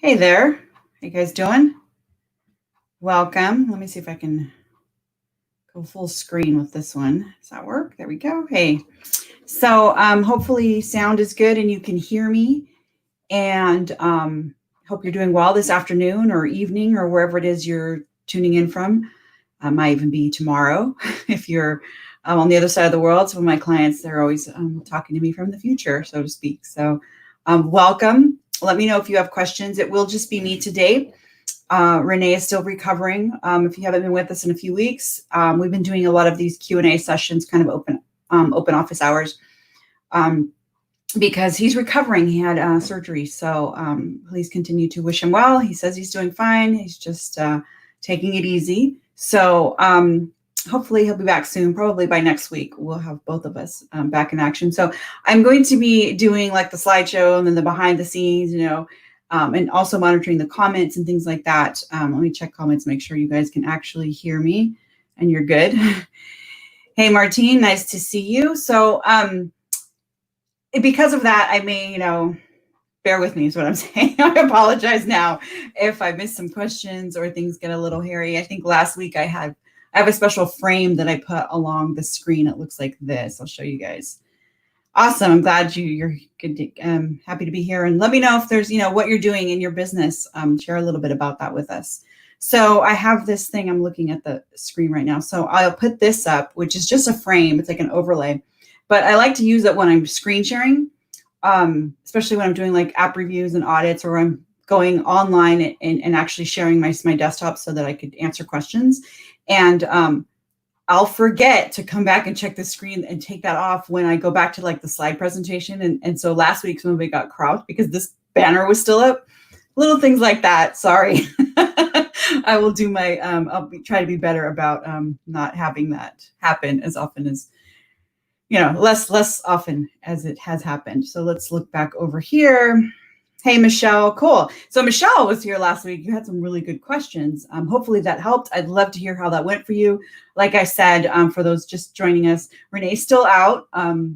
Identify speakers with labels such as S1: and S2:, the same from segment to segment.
S1: Hey there. How you guys doing? Welcome. Let me see if I can go full screen with this one. Does that work? There we go. Hey. So hopefully sound is good and you can hear me. And hope you're doing well this afternoon or evening or wherever it is you're tuning in from. Might even be tomorrow if you're on the other side of the world. Some of my clients, they're always talking to me from the future, so to speak. So welcome. Let me know if you have questions. It will just be me today. Renee is still recovering. If you haven't been with us in a few weeks, we've been doing a lot of these Q&A sessions, kind of open office hours, because he's recovering. He had surgery. So please continue to wish him well. He says he's doing fine. He's just taking it easy. So hopefully he'll be back soon. Probably by next week, we'll have both of us back in action. So I'm going to be doing like the slideshow and then the behind the scenes, and also monitoring the comments and things like that. Let me check comments, make sure you guys can actually hear me and you're good. Hey, Martine, nice to see you. So because of that, I may, bear with me is what I'm saying. I apologize now if I miss some questions or things get a little hairy. I think last week I have a special frame that I put along the screen. It looks like this. I'll show you guys. Awesome. I'm glad you're good. Happy to be here. And let me know if there's, what you're doing in your business. Share a little bit about that with us. So I have this thing. I'm looking at the screen right now. So I'll put this up, which is just a frame. It's like an overlay. But I like to use it when I'm screen sharing, especially when I'm doing like app reviews and audits, or I'm going online and actually sharing my desktop so that I could answer questions. And I'll forget to come back and check the screen and take that off when I go back to like the slide presentation. And so last week, some of it got cropped because this banner was still up. Little things like that. Sorry. I will do my, try to be better about not having that happen as often as, less often as it has happened. So let's look back over here. Hey, Michelle. Cool. So Michelle was here last week. You had some really good questions. Hopefully that helped. I'd love to hear how that went for you. Like I said, for those just joining us, Renee's still out,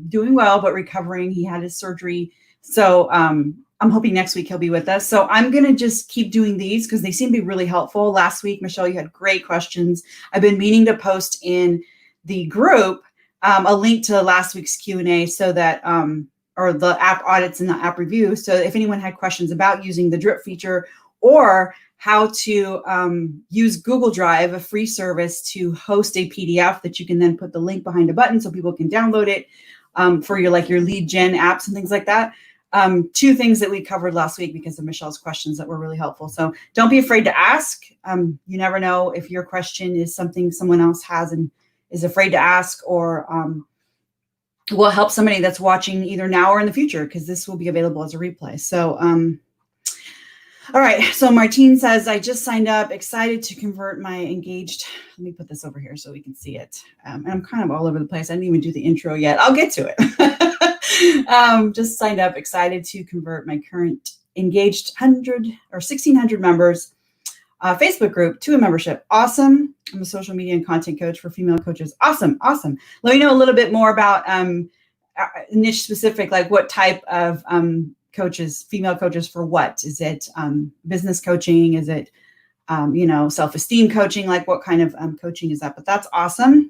S1: doing well, but recovering. He had his surgery. So I'm hoping next week he'll be with us. So I'm going to just keep doing these because they seem to be really helpful. Last week, Michelle, you had great questions. I've been meaning to post in the group a link to last week's Q&A so that, or the app audits and the app review. So if anyone had questions about using the drip feature or how to use Google Drive, a free service to host a PDF that you can then put the link behind a button so people can download it for your lead gen apps and things like that. Two things that we covered last week because of Michelle's questions that were really helpful. So don't be afraid to ask. You never know if your question is something someone else has and is afraid to ask, or will help somebody that's watching either now or in the future, because this will be available as a replay. So, all right. So Martine says, I just signed up, excited to convert my engaged. Let me put this over here so we can see it. And I'm kind of all over the place. I didn't even do the intro yet. I'll get to it. Just signed up, excited to convert my current engaged 1,600 members Facebook group to a membership. Awesome. I'm a social media and content coach for female coaches. Awesome. Awesome. Let me know a little bit more about niche specific, like what type of coaches, female coaches for what? Is it business coaching? Is it, self-esteem coaching? Like what kind of coaching is that? But that's awesome.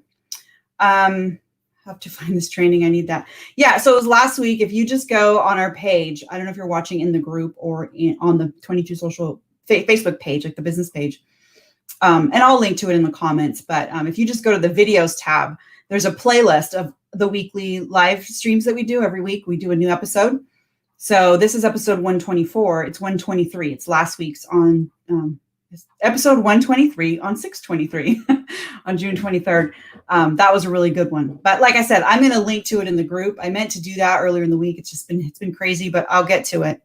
S1: Have to find this training. I need that. Yeah. So it was last week. If you just go on our page, I don't know if you're watching in the group or on the 22 Social Facebook page, like the business page. And I'll link to it in the comments. But if you just go to the videos tab, there's a playlist of the weekly live streams that we do every week. We do a new episode. So this is episode 124. It's 123. It's last week's on episode 123 on 6/23 on June 23rd. That was a really good one. But like I said, I'm going to link to it in the group. I meant to do that earlier in the week. It's been crazy, but I'll get to it.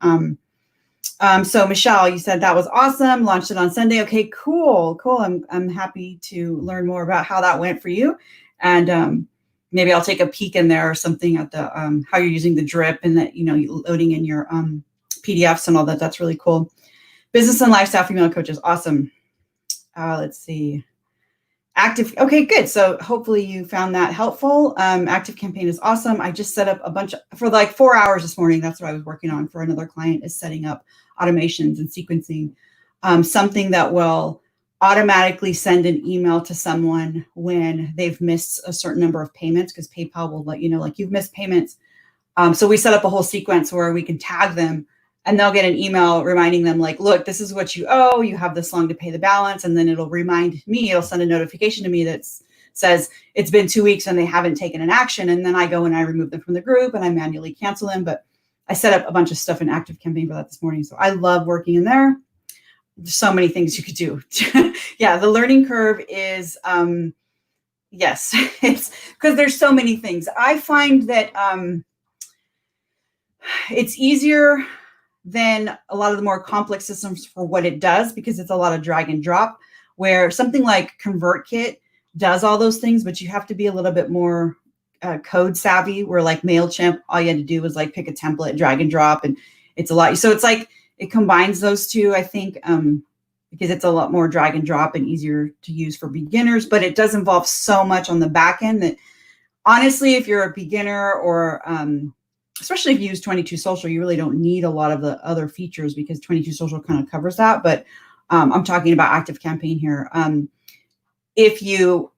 S1: So Michelle, you said that was awesome. Launched it on Sunday. Okay, cool. I'm happy to learn more about how that went for you. And maybe I'll take a peek in there or something at the how you're using the drip and that, loading in your PDFs and all that. That's really cool. Business and lifestyle female coaches. Awesome. Let's see. Active. Okay, good. So hopefully you found that helpful. Active Campaign is awesome. I just set up a bunch for like 4 hours this morning. That's what I was working on for another client, is setting up automations and sequencing, something that will automatically send an email to someone when they've missed a certain number of payments, because PayPal will let you know, like, you've missed payments. So we set up a whole sequence where we can tag them, and they'll get an email reminding them, like, look, this is what you owe. You have this long to pay the balance. And then it'll remind me, it'll send a notification to me that says it's been 2 weeks and they haven't taken an action. And then I go and I remove them from the group and I manually cancel them. But I set up a bunch of stuff in Active Campaign for that this morning. So I love working in there. There's so many things you could do. Yeah, the learning curve is, yes, it's because there's so many things. I find that it's easier than a lot of the more complex systems for what it does, because it's a lot of drag and drop, where something like ConvertKit does all those things, but you have to be a little bit more code savvy, where like MailChimp, all you had to do was like pick a template, drag and drop, and it's a lot. So it's like, it combines those two, I think, because it's a lot more drag and drop and easier to use for beginners, but it does involve so much on the back end that honestly, if you're a beginner, or especially if you use 22 Social, you really don't need a lot of the other features, because 22 Social kind of covers that. But I'm talking about Active Campaign here. If you,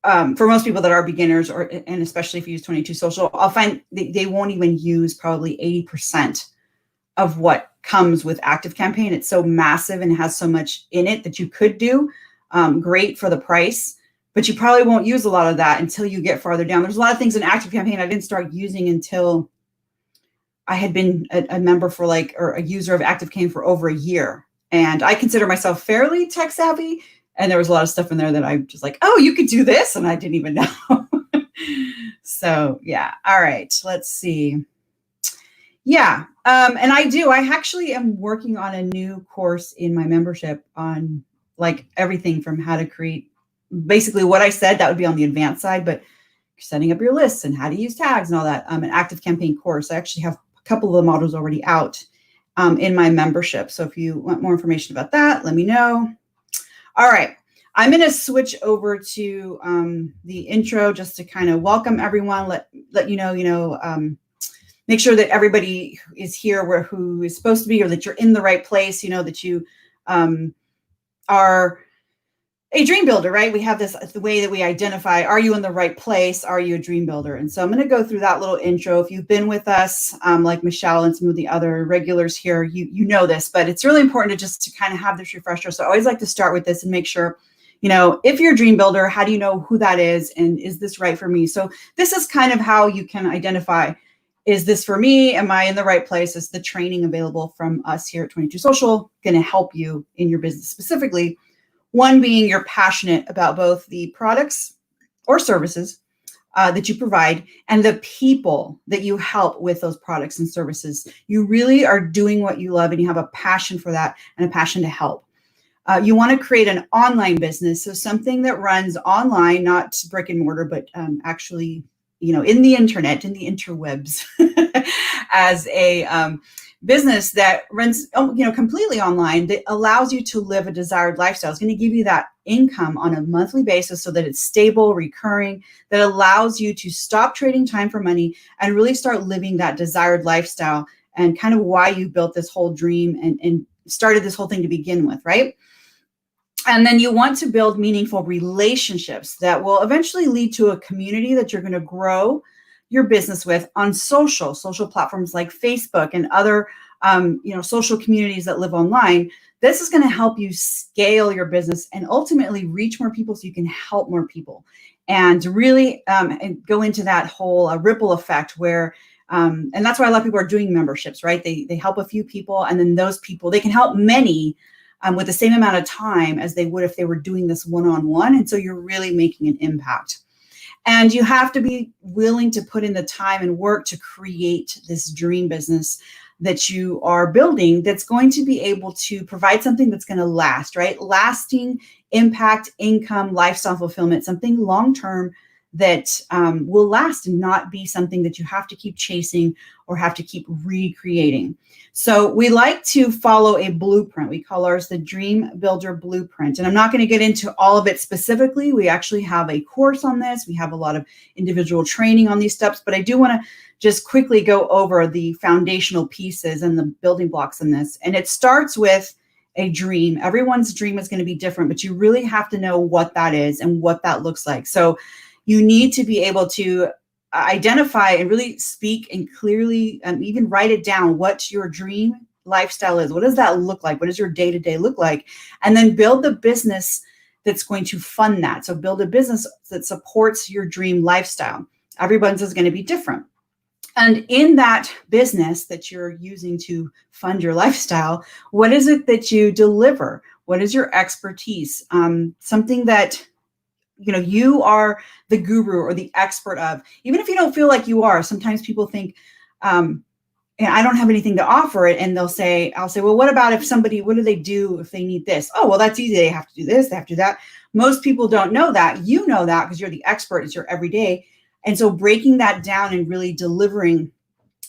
S1: for most people that are beginners, and especially if you use 22 Social, I'll find they won't even use probably 80% of what comes with Active Campaign. It's so massive and has so much in it that you could do great for the price, but you probably won't use a lot of that until you get farther down. There's a lot of things in Active Campaign I didn't start using until I had been a member for like, or a user of Active Campaign for over a year. And I consider myself fairly tech savvy. And there was a lot of stuff in there that I'm just like, oh, you could do this. And I didn't even know. So yeah. All right, let's see. Yeah. And I actually am working on a new course in my membership on like everything from how to create, basically what I said, that would be on the advanced side, but setting up your lists and how to use tags and all that. An Active Campaign course. I actually have a couple of the modules already out in my membership. So if you want more information about that, let me know. All right. I'm going to switch over to the intro just to kind of welcome everyone, let you know, make sure that everybody is here who is supposed to be, or that you're in the right place, that you are a dream builder, right? We have the way that we identify, are you in the right place? Are you a dream builder? And so I'm going to go through that little intro. If you've been with us, like Michelle and some of the other regulars here, you know this, but it's really important to kind of have this refresher. So I always like to start with this and make sure, if you're a dream builder, how do you know who that is? And is this right for me? So this is kind of how you can identify, is this for me? Am I in the right place? Is the training available from us here at 22 Social going to help you in your business specifically? One being you're passionate about both the products or services that you provide and the people that you help with those products and services. You really are doing what you love and you have a passion for that and a passion to help. You want to create an online business, so something that runs online, not brick and mortar, but actually, in the internet, in the interwebs, as a business that runs, completely online, that allows you to live a desired lifestyle. It's going to give you that income on a monthly basis so that it's stable, recurring, that allows you to stop trading time for money and really start living that desired lifestyle, and kind of why you built this whole dream and started this whole thing to begin with, right? And then you want to build meaningful relationships that will eventually lead to a community that you're going to grow your business with on social platforms like Facebook and other, social communities that live online. This is going to help you scale your business and ultimately reach more people so you can help more people, and really and go into that whole ripple effect where, and that's why a lot of people are doing memberships, right? They help a few people, and then those people, they can help many with the same amount of time as they would if they were doing this one-on-one. And so you're really making an impact. And you have to be willing to put in the time and work to create this dream business that you are building, that's going to be able to provide something that's going to last, right? Lasting impact, income, lifestyle fulfillment, something long-term that will last and not be something that you have to keep chasing or have to keep recreating. So we like to follow a blueprint. We call ours the Dream Builder Blueprint. And I'm not going to get into all of it specifically. We actually have a course on this. We have a lot of individual training on these steps, but I do want to just quickly go over the foundational pieces and the building blocks in this. And it starts with a dream. Everyone's dream is going to be different, but you really have to know what that is and what that looks like. So you need to be able to identify and really speak and clearly even write it down what your dream lifestyle is. What does that look like? What does your day-to-day look like? And then build the business that's going to fund that. So build a business that supports your dream lifestyle. Everyone's is going to be different. And in that business that you're using to fund your lifestyle, what is it that you deliver? What is your expertise? Something that you are the guru or the expert of, even if you don't feel like you are. Sometimes people think, and I don't have anything to offer it. And I'll say, well, what do they do if they need this? Oh, well, that's easy. They have to do this. They have to do that. Most people don't know that. You know that because you're the expert. It's your everyday. And so breaking that down and really delivering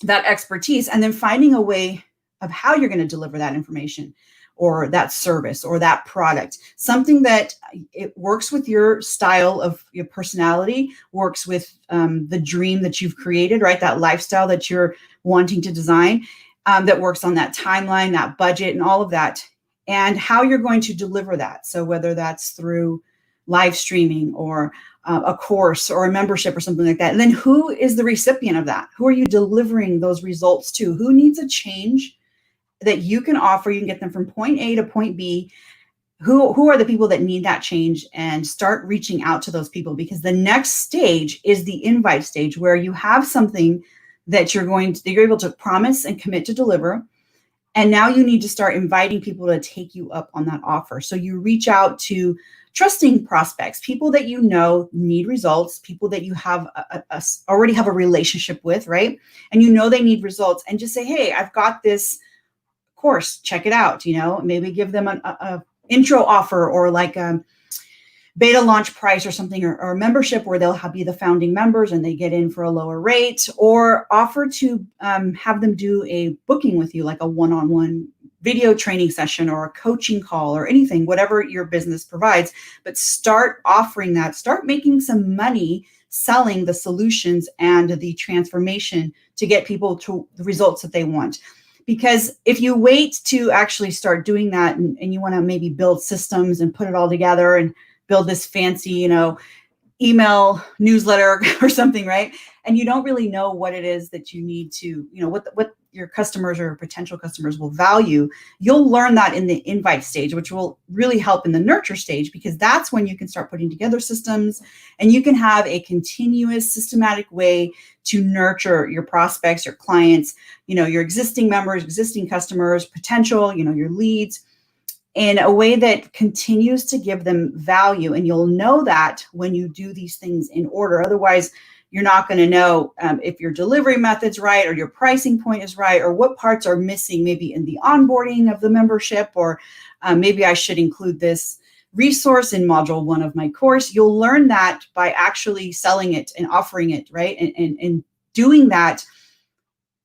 S1: that expertise and then finding a way of how you're going to deliver that information or that service or that product, something that it works with your style of your personality, works with the dream that you've created, right? That lifestyle that you're wanting to design, that works on that timeline, that budget and all of that, and how you're going to deliver that. So whether that's through live streaming or a course or a membership or something like that. And then who is the recipient of that? Who are you delivering those results to? Who needs a change that you can offer? You can get them from point A to point B. Who are the people that need that change? And start reaching out to those people, because the next stage is the invite stage, where you have something that you're able to promise and commit to deliver. And now you need to start inviting people to take you up on that offer. So you reach out to trusting prospects, people that you know need results, people that you have already have a relationship with, right? And you know they need results, and just say, hey, I've got this course, check it out. Maybe give them a intro offer or like a beta launch price or something, or a membership where they'll be the founding members and they get in for a lower rate, or offer to have them do a booking with you, like a one-on-one video training session or a coaching call or anything, whatever your business provides. But start offering that, start making some money selling the solutions and the transformation to get people to the results that they want. Because if you wait to actually start doing that and you want to maybe build systems and put it all together and build this fancy, email newsletter or something, right? And you don't really know what it is that you need to, what your customers or potential customers will value, you'll learn that in the invite stage, which will really help in the nurture stage, because that's when you can start putting together systems and you can have a continuous, systematic way to nurture your prospects, your clients, your existing members, existing customers, potential, your leads, in a way that continues to give them value. And you'll know that when you do these things in order. Otherwise, you're not going to know if your delivery method's right or your pricing point is right, or what parts are missing maybe in the onboarding of the membership, or maybe I should include this resource in module 1 of my course. You'll learn that by actually selling it and offering it, right? And doing that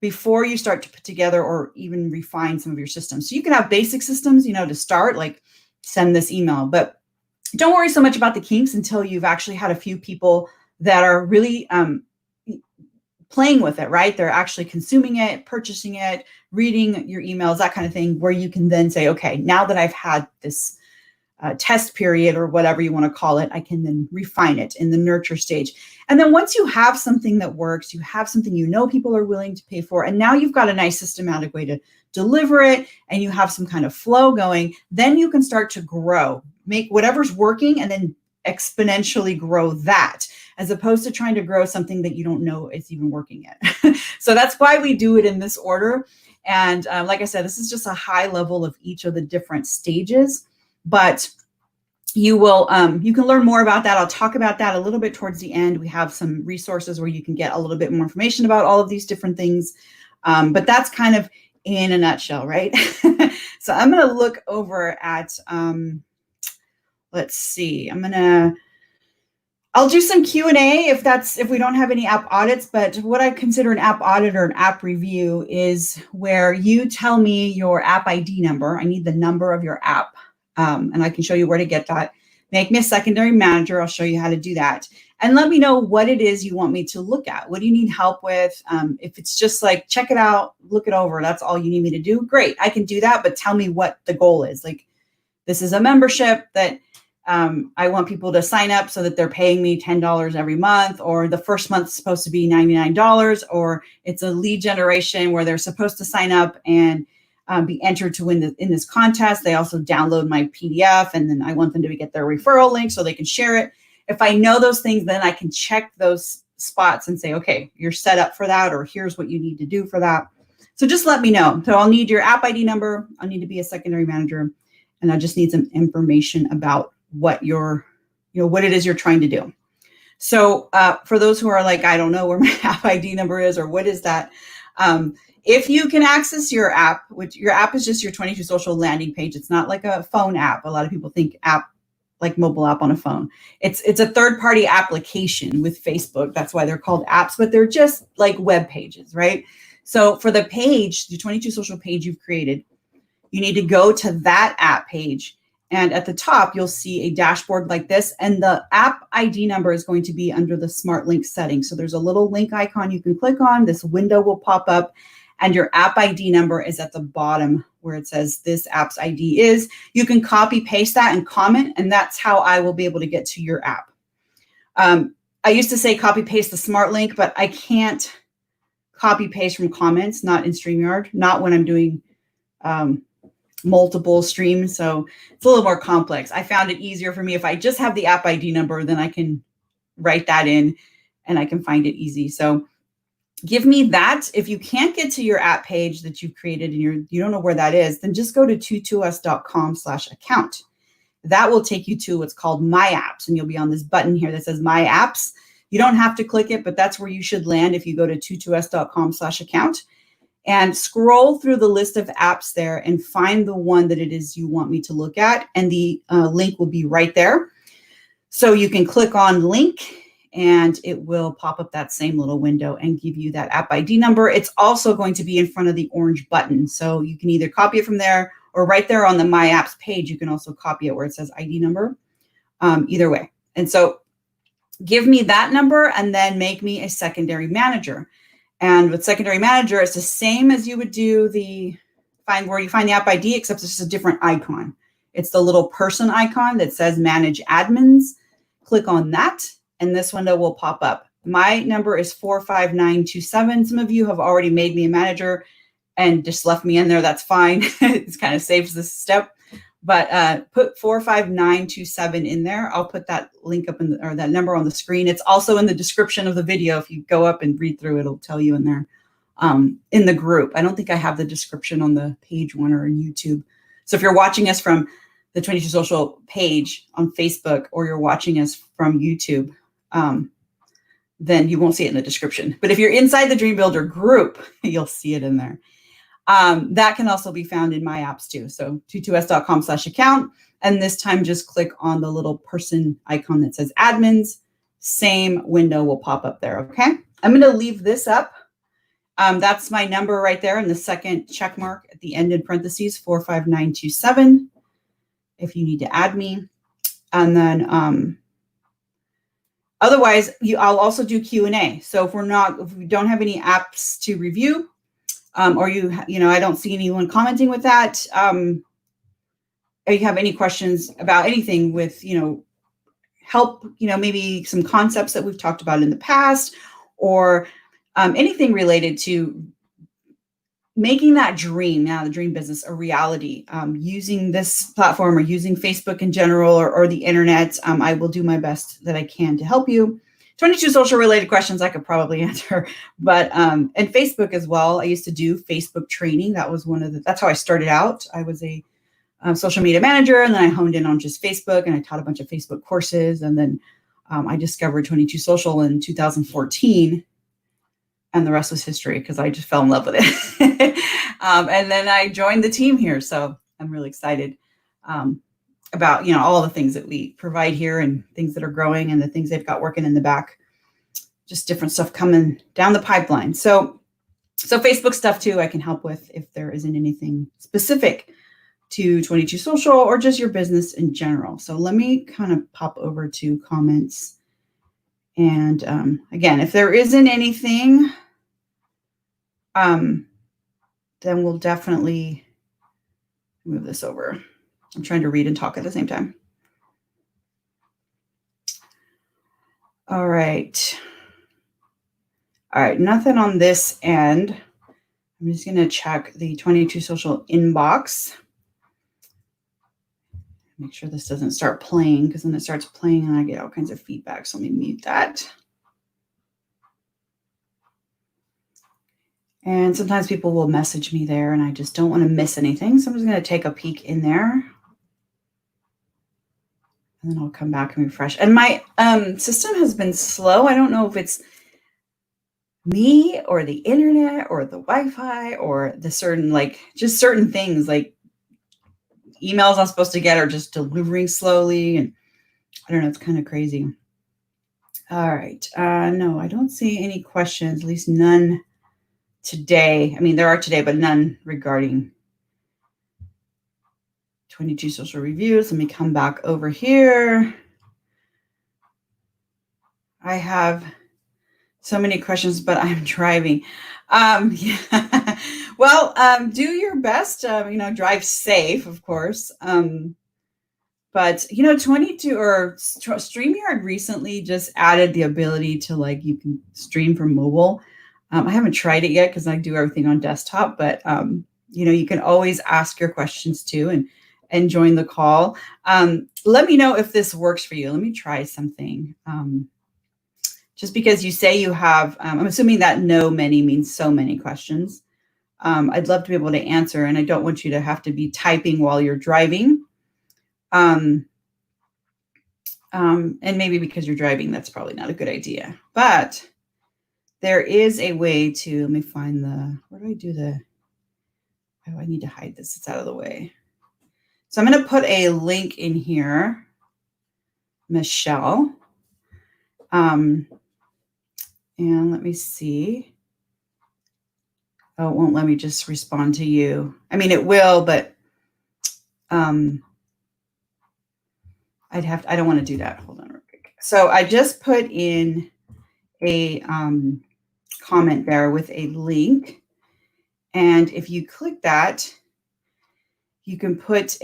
S1: before you start to put together or even refine some of your systems. So you can have basic systems, to start, like send this email, but don't worry so much about the kinks until you've actually had a few people that are really playing with it, right? They're actually consuming it, purchasing it, reading your emails, that kind of thing, where you can then say, okay, now that I've had this test period or whatever you want to call it, I can then refine it in the nurture stage. And then once you have something that works, you have something people are willing to pay for, and now you've got a nice systematic way to deliver it, and you have some kind of flow going, then you can start to grow, make whatever's working and then exponentially grow that, as opposed to trying to grow something that you don't know is even working yet. So that's why we do it in this order. And like I said, this is just a high level of each of the different stages. But you will, you can learn more about that. I'll talk about that a little bit towards the end. We have some resources where you can get a little bit more information about all of these different things. But that's kind of in a nutshell, right? So I'm going to look over at, let's see, I'll do some Q&A if we don't have any app audits, but what I consider an app audit or an app review is where you tell me your app ID number. I need the number of your app, and I can show you where to get that. Make me a secondary manager. I'll show you how to do that. And let me know what it is you want me to look at. What do you need help with? If it's just like, check it out, look it over, that's all you need me to do, great, I can do that, but tell me what the goal is. Like, this is a membership that I want people to sign up so that they're paying me $10 every month, or the first month's supposed to be $99, or it's a lead generation where they're supposed to sign up and be entered to win in this contest. They also download my PDF, and then I want them to get their referral link so they can share it. If I know those things, then I can check those spots and say, okay, you're set up for that, or here's what you need to do for that. So just let me know. So I'll need your app ID number. I'll need to be a secondary manager, and I just need some information about what what it is you're trying to do. So for those who are like, I don't know where my app ID number is, or what is that? If you can access your app, which your app is just your 22 Social landing page. It's not like a phone app. A lot of people think app like mobile app on a phone. It's a third-party application with Facebook. That's why they're called apps, but they're just like web pages, right? So for the page, the 22 Social page you've created, you need to go to that app page. And at the top, you'll see a dashboard like this, and the app ID number is going to be under the Smart Link settings. So there's a little link icon you can click on. This window will pop up, and your app ID number is at the bottom where it says this app's ID is. You can copy paste that and comment, and that's how I will be able to get to your app. I used to say copy paste the Smart Link, but I can't copy paste from comments, not in StreamYard, not when I'm doing multiple streams. So it's a little more complex. I found it easier for me if I just have the app ID number, then I can write that in and I can find it easy. So give me that. If you can't get to your app page that you've created and you don't know where that is, then just go to 22us.com/account. That will take you to what's called My Apps, and you'll be on this button here that says My Apps. You don't have to click it, but that's where you should land if you go to 22us.com/account. And scroll through the list of apps there and find the one that it is you want me to look at. And the link will be right there. So you can click on link and it will pop up that same little window and give you that app ID number. It's also going to be in front of the orange button. So you can either copy it from there, or right there on the My Apps page, you can also copy it where it says ID number, either way. And so give me that number and then make me a secondary manager. And with secondary manager, it's the same as you would do where you find the app ID, except it's just a different icon. It's the little person icon that says manage admins. Click on that, and this window will pop up. My number is 45927. Some of you have already made me a manager and just left me in there. That's fine. It kind of saves this step. But put 45927 in there. I'll put that link up or that number on the screen. It's also in the description of the video. If you go up and read through, it'll tell you in there in the group. I don't think I have the description on the page one or in YouTube. So if you're watching us from the 22 Social page on Facebook, or you're watching us from YouTube, then you won't see it in the description. But if you're inside the Dream Builder group, you'll see it in there. That can also be found in My Apps too. So 22us.com/account. And this time just click on the little person icon that says admins. Same window will pop up there. Okay. I'm going to leave this up. That's my number right there in the second check mark at the end in parentheses, 45927, if you need to add me. And then otherwise, I'll also do Q&A. So if we don't have any apps to review, or I don't see anyone commenting with that, or you have any questions about anything with, help, maybe some concepts that we've talked about in the past, or anything related to making that dream, the dream business, a reality, using this platform or using Facebook in general, or the internet, I will do my best that I can to help you. 22 social related questions I could probably answer, but and Facebook as well. I used to do Facebook training. That was that's how I started out. I was a social media manager, and then I honed in on just Facebook, and I taught a bunch of Facebook courses, and then I discovered 22 Social in 2014, and the rest was history because I just fell in love with it. And then I joined the team here, so I'm really excited. about, all the things that we provide here and things that are growing and the things they've got working in the back, just different stuff coming down the pipeline. So Facebook stuff too, I can help with if there isn't anything specific to 22 Social or just your business in general. So let me kind of pop over to comments. And again, if there isn't anything, then we'll definitely move this over. I'm trying to read and talk at the same time. All right. All right, nothing on this end. I'm just going to check the 22 Social inbox. Make sure this doesn't start playing, because when it starts playing, I get all kinds of feedback. So let me mute that. And sometimes people will message me there, and I just don't want to miss anything. So I'm just going to take a peek in there. And then I'll come back and refresh. And my system has been slow. I don't know if it's me or the internet or the Wi-Fi or the certain, just certain things, like emails I'm supposed to get are just delivering slowly. And I don't know, it's kind of crazy. All right. No, I don't see any questions, at least none today. I mean, there are today, but none regarding 22 Social reviews. Let me come back over here. I have so many questions, but I'm driving. Yeah. Well, do your best. Drive safe, of course. But 22 or StreamYard recently just added the ability to you can stream from mobile. I haven't tried it yet because I do everything on desktop, but you can always ask your questions too and join the call. Let me know if this works for you. Let me try something. Just because you say you have, I'm assuming that many means so many questions. I'd love to be able to answer, and I don't want you to have to be typing while you're driving. And maybe because you're driving, that's probably not a good idea. But there is a way to, let me find where do I do I need to hide this. It's out of the way. So I'm going to put a link in here, Michelle. And let me see. Oh, it won't let me just respond to you. I mean, it will, but I don't want to do that. Hold on real quick. So I just put in a comment there with a link. And if you click that, you can put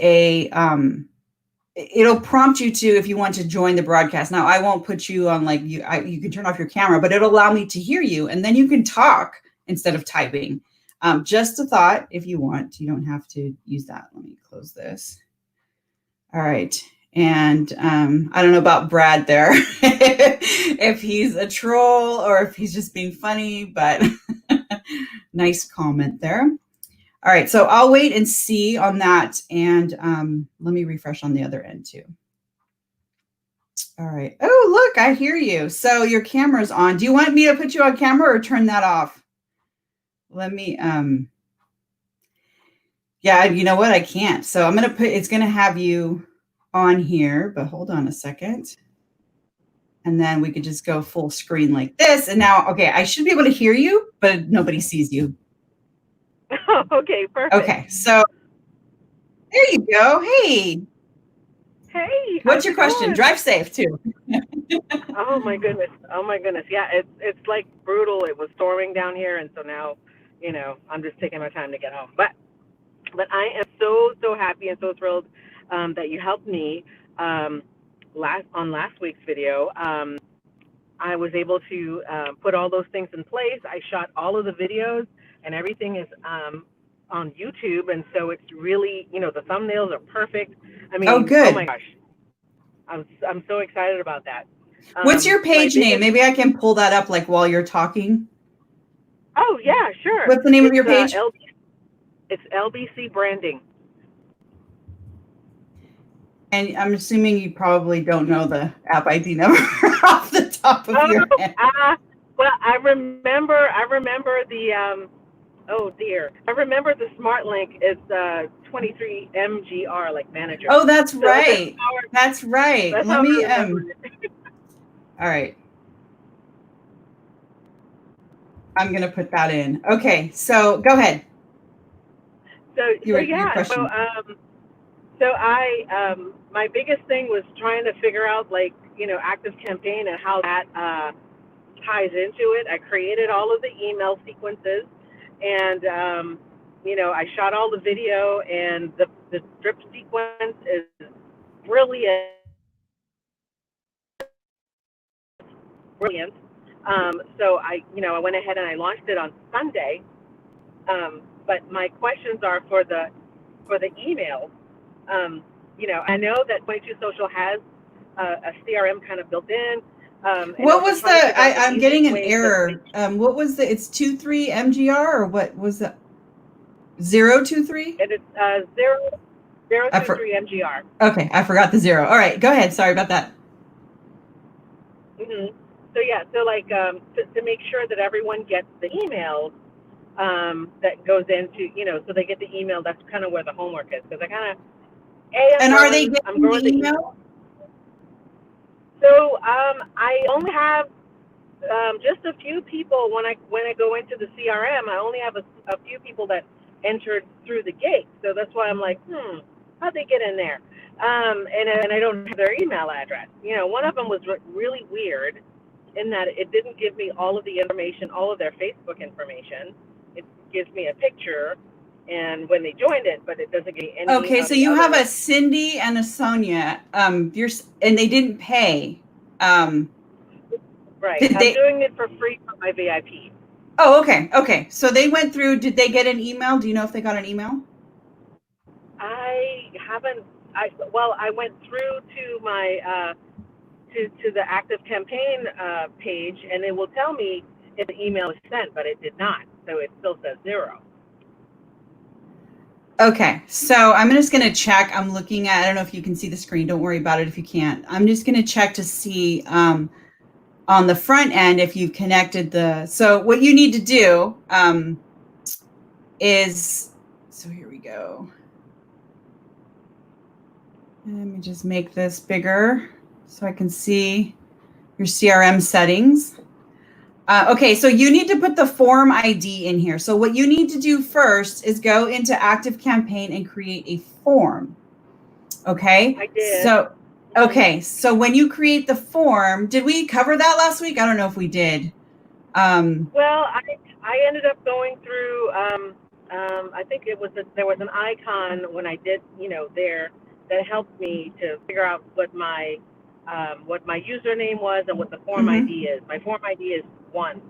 S1: it'll prompt you to, if you want to join the broadcast. Now, I won't put you on you can turn off your camera, but it'll allow me to hear you. And then you can talk instead of typing. Just a thought, if you want. You don't have to use that. Let me close this. All right. And I don't know about Brad there, if he's a troll or if he's just being funny, but nice comment there. All right, so I'll wait and see on that, and let me refresh on the other end too. All right. Oh, look, I hear you. So your camera's on. Do you want me to put you on camera or turn that off? Let me, yeah, you know what? I can't. So I'm going to it's going to have you on here, but hold on a second. And then we could just go full screen like this. And now, okay, I should be able to hear you, but nobody sees you.
S2: Okay, perfect.
S1: Okay, so there you go. Hey.
S2: Hey.
S1: What's your question?
S2: Going?
S1: Drive safe too.
S2: Oh my goodness. Yeah, it's brutal. It was storming down here, and so now, I'm just taking my time to get home. But I am so happy and so thrilled that you helped me last week's video. I was able to put all those things in place. I shot all of the videos, and everything is on YouTube, and so it's really, the thumbnails are perfect. I mean,
S1: oh, good.
S2: Oh my gosh, I'm so excited about that.
S1: What's your page name? Maybe I can pull that up while you're talking.
S2: Oh yeah, sure.
S1: What's the name of your page?
S2: It's LBC Branding.
S1: And I'm assuming you probably don't know the app ID number off the top of your head.
S2: Well, I remember the Oh dear. I remember the smart link is 23 MGR, like manager.
S1: Oh, that's
S2: So
S1: right. That's right.
S2: that's
S1: Let
S2: how
S1: me,
S2: I remember it.
S1: all right. I'm going to put that in. Okay. So go ahead. Your
S2: Yeah.
S1: question.
S2: So my biggest thing was trying to figure out, like, Active Campaign and how that ties into it. I created all of the email sequences, and I shot all the video, and the drip sequence is brilliant, brilliant. So I went ahead and I launched it on Sunday. But my questions are for the emails. I know that 22 Social has a CRM kind of built in. And
S1: What
S2: also
S1: was
S2: trying to figure out the
S1: I'm getting
S2: easiest
S1: an
S2: way to
S1: error.
S2: make.
S1: What was it's 23 MGR or what was that? 023?
S2: And it's zero zero
S1: I
S2: two
S1: for,
S2: three MGR.
S1: okay, I forgot the 0. All right, go ahead. Sorry about that.
S2: Mm-hmm. So yeah, so like to make sure that everyone gets the emails that goes into, so they get the email. That's kind of where the homework is, because I kind of
S1: And are they
S2: I'm
S1: getting
S2: growing
S1: the
S2: the
S1: email?
S2: So I only have just a few people when I go into the CRM. I only have a few people that entered through the gate. So that's why I'm like, how'd they get in there? And I don't have their email address. One of them was really weird in that it didn't give me all of the information, all of their Facebook information. It gives me a picture, and when they joined it, but it doesn't give me any
S1: Okay,
S2: of
S1: so
S2: the
S1: you have
S2: other.
S1: a Cindy and a Sonia. And they didn't pay.
S2: Right.
S1: Did
S2: I'm
S1: they?
S2: doing it for free for my VIP.
S1: Oh, okay. Okay. So they went through. Did they get an email? Do you know if they got an email?
S2: I haven't. I went through to my to the active campaign page, and it will tell me if the email is sent, but it did not. So it still says 0.
S1: Okay, so I'm just going to check. I'm looking at, I don't know if you can see the screen. Don't worry about it if you can't. I'm just going to check to see on the front end if you've connected so what you need to do is, so here we go. Let me just make this bigger so I can see your CRM settings. Okay, so you need to put the form ID in here. So what you need to do first is go into Active Campaign and create a form. Okay.
S2: I did.
S1: So, okay. So when you create the form, did we cover that last week? I don't know if we did.
S2: Well, I ended up going through. I think there was an icon when I did there that helped me to figure out what my username was and what the form
S1: mhm.
S2: ID is. My form ID is 1.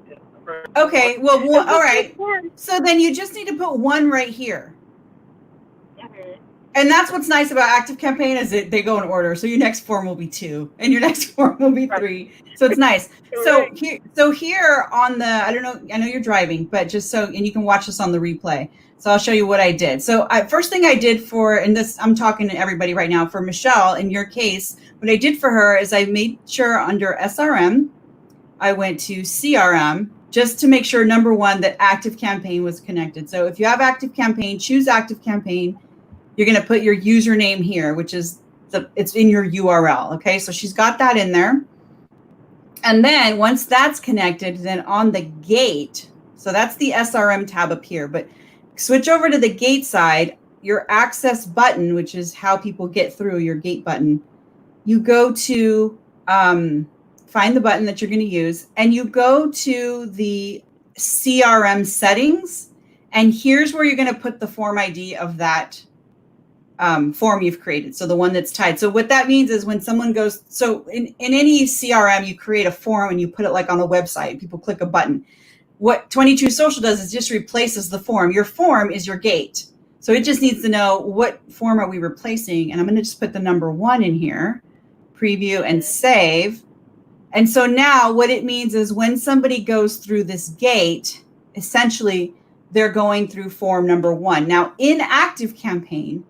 S1: Okay. Well, all right.
S2: One.
S1: So then you just need to put 1 right here.
S2: Mhm.
S1: And that's what's nice about Active Campaign is that they go in order. So your next form will be 2 and your next form will be 3. So it's nice. So here on the, I don't know, I know you're driving, but just so, and you can watch this on the replay. So I'll show you what I did. So first thing I did and this, I'm talking to everybody right now, for Michelle, in your case, what I did for her is I made sure under SRM, I went to CRM just to make sure, number one, that Active Campaign was connected. So if you have Active Campaign, choose Active Campaign. You're going to put your username here, which is it's in your URL. Okay. So she's got that in there. And then once that's connected, then on the gate, so that's the SRM tab up here, but switch over to the gate side, your access button, which is how people get through, your gate button. You go to find the button that you're going to use, and you go to the CRM settings. And here's where you're going to put the form ID of that form you've created. So the one that's tied. So what that means is when someone goes, so in any CRM, you create a form and you put it like on a website, people click a button. What 22 Social does is just replaces the form. Your form is your gate. So it just needs to know what form are we replacing. And I'm going to just put the number 1 in here, preview and save. And so now what it means is when somebody goes through this gate, essentially they're going through form number 1. Now in Active Campaign,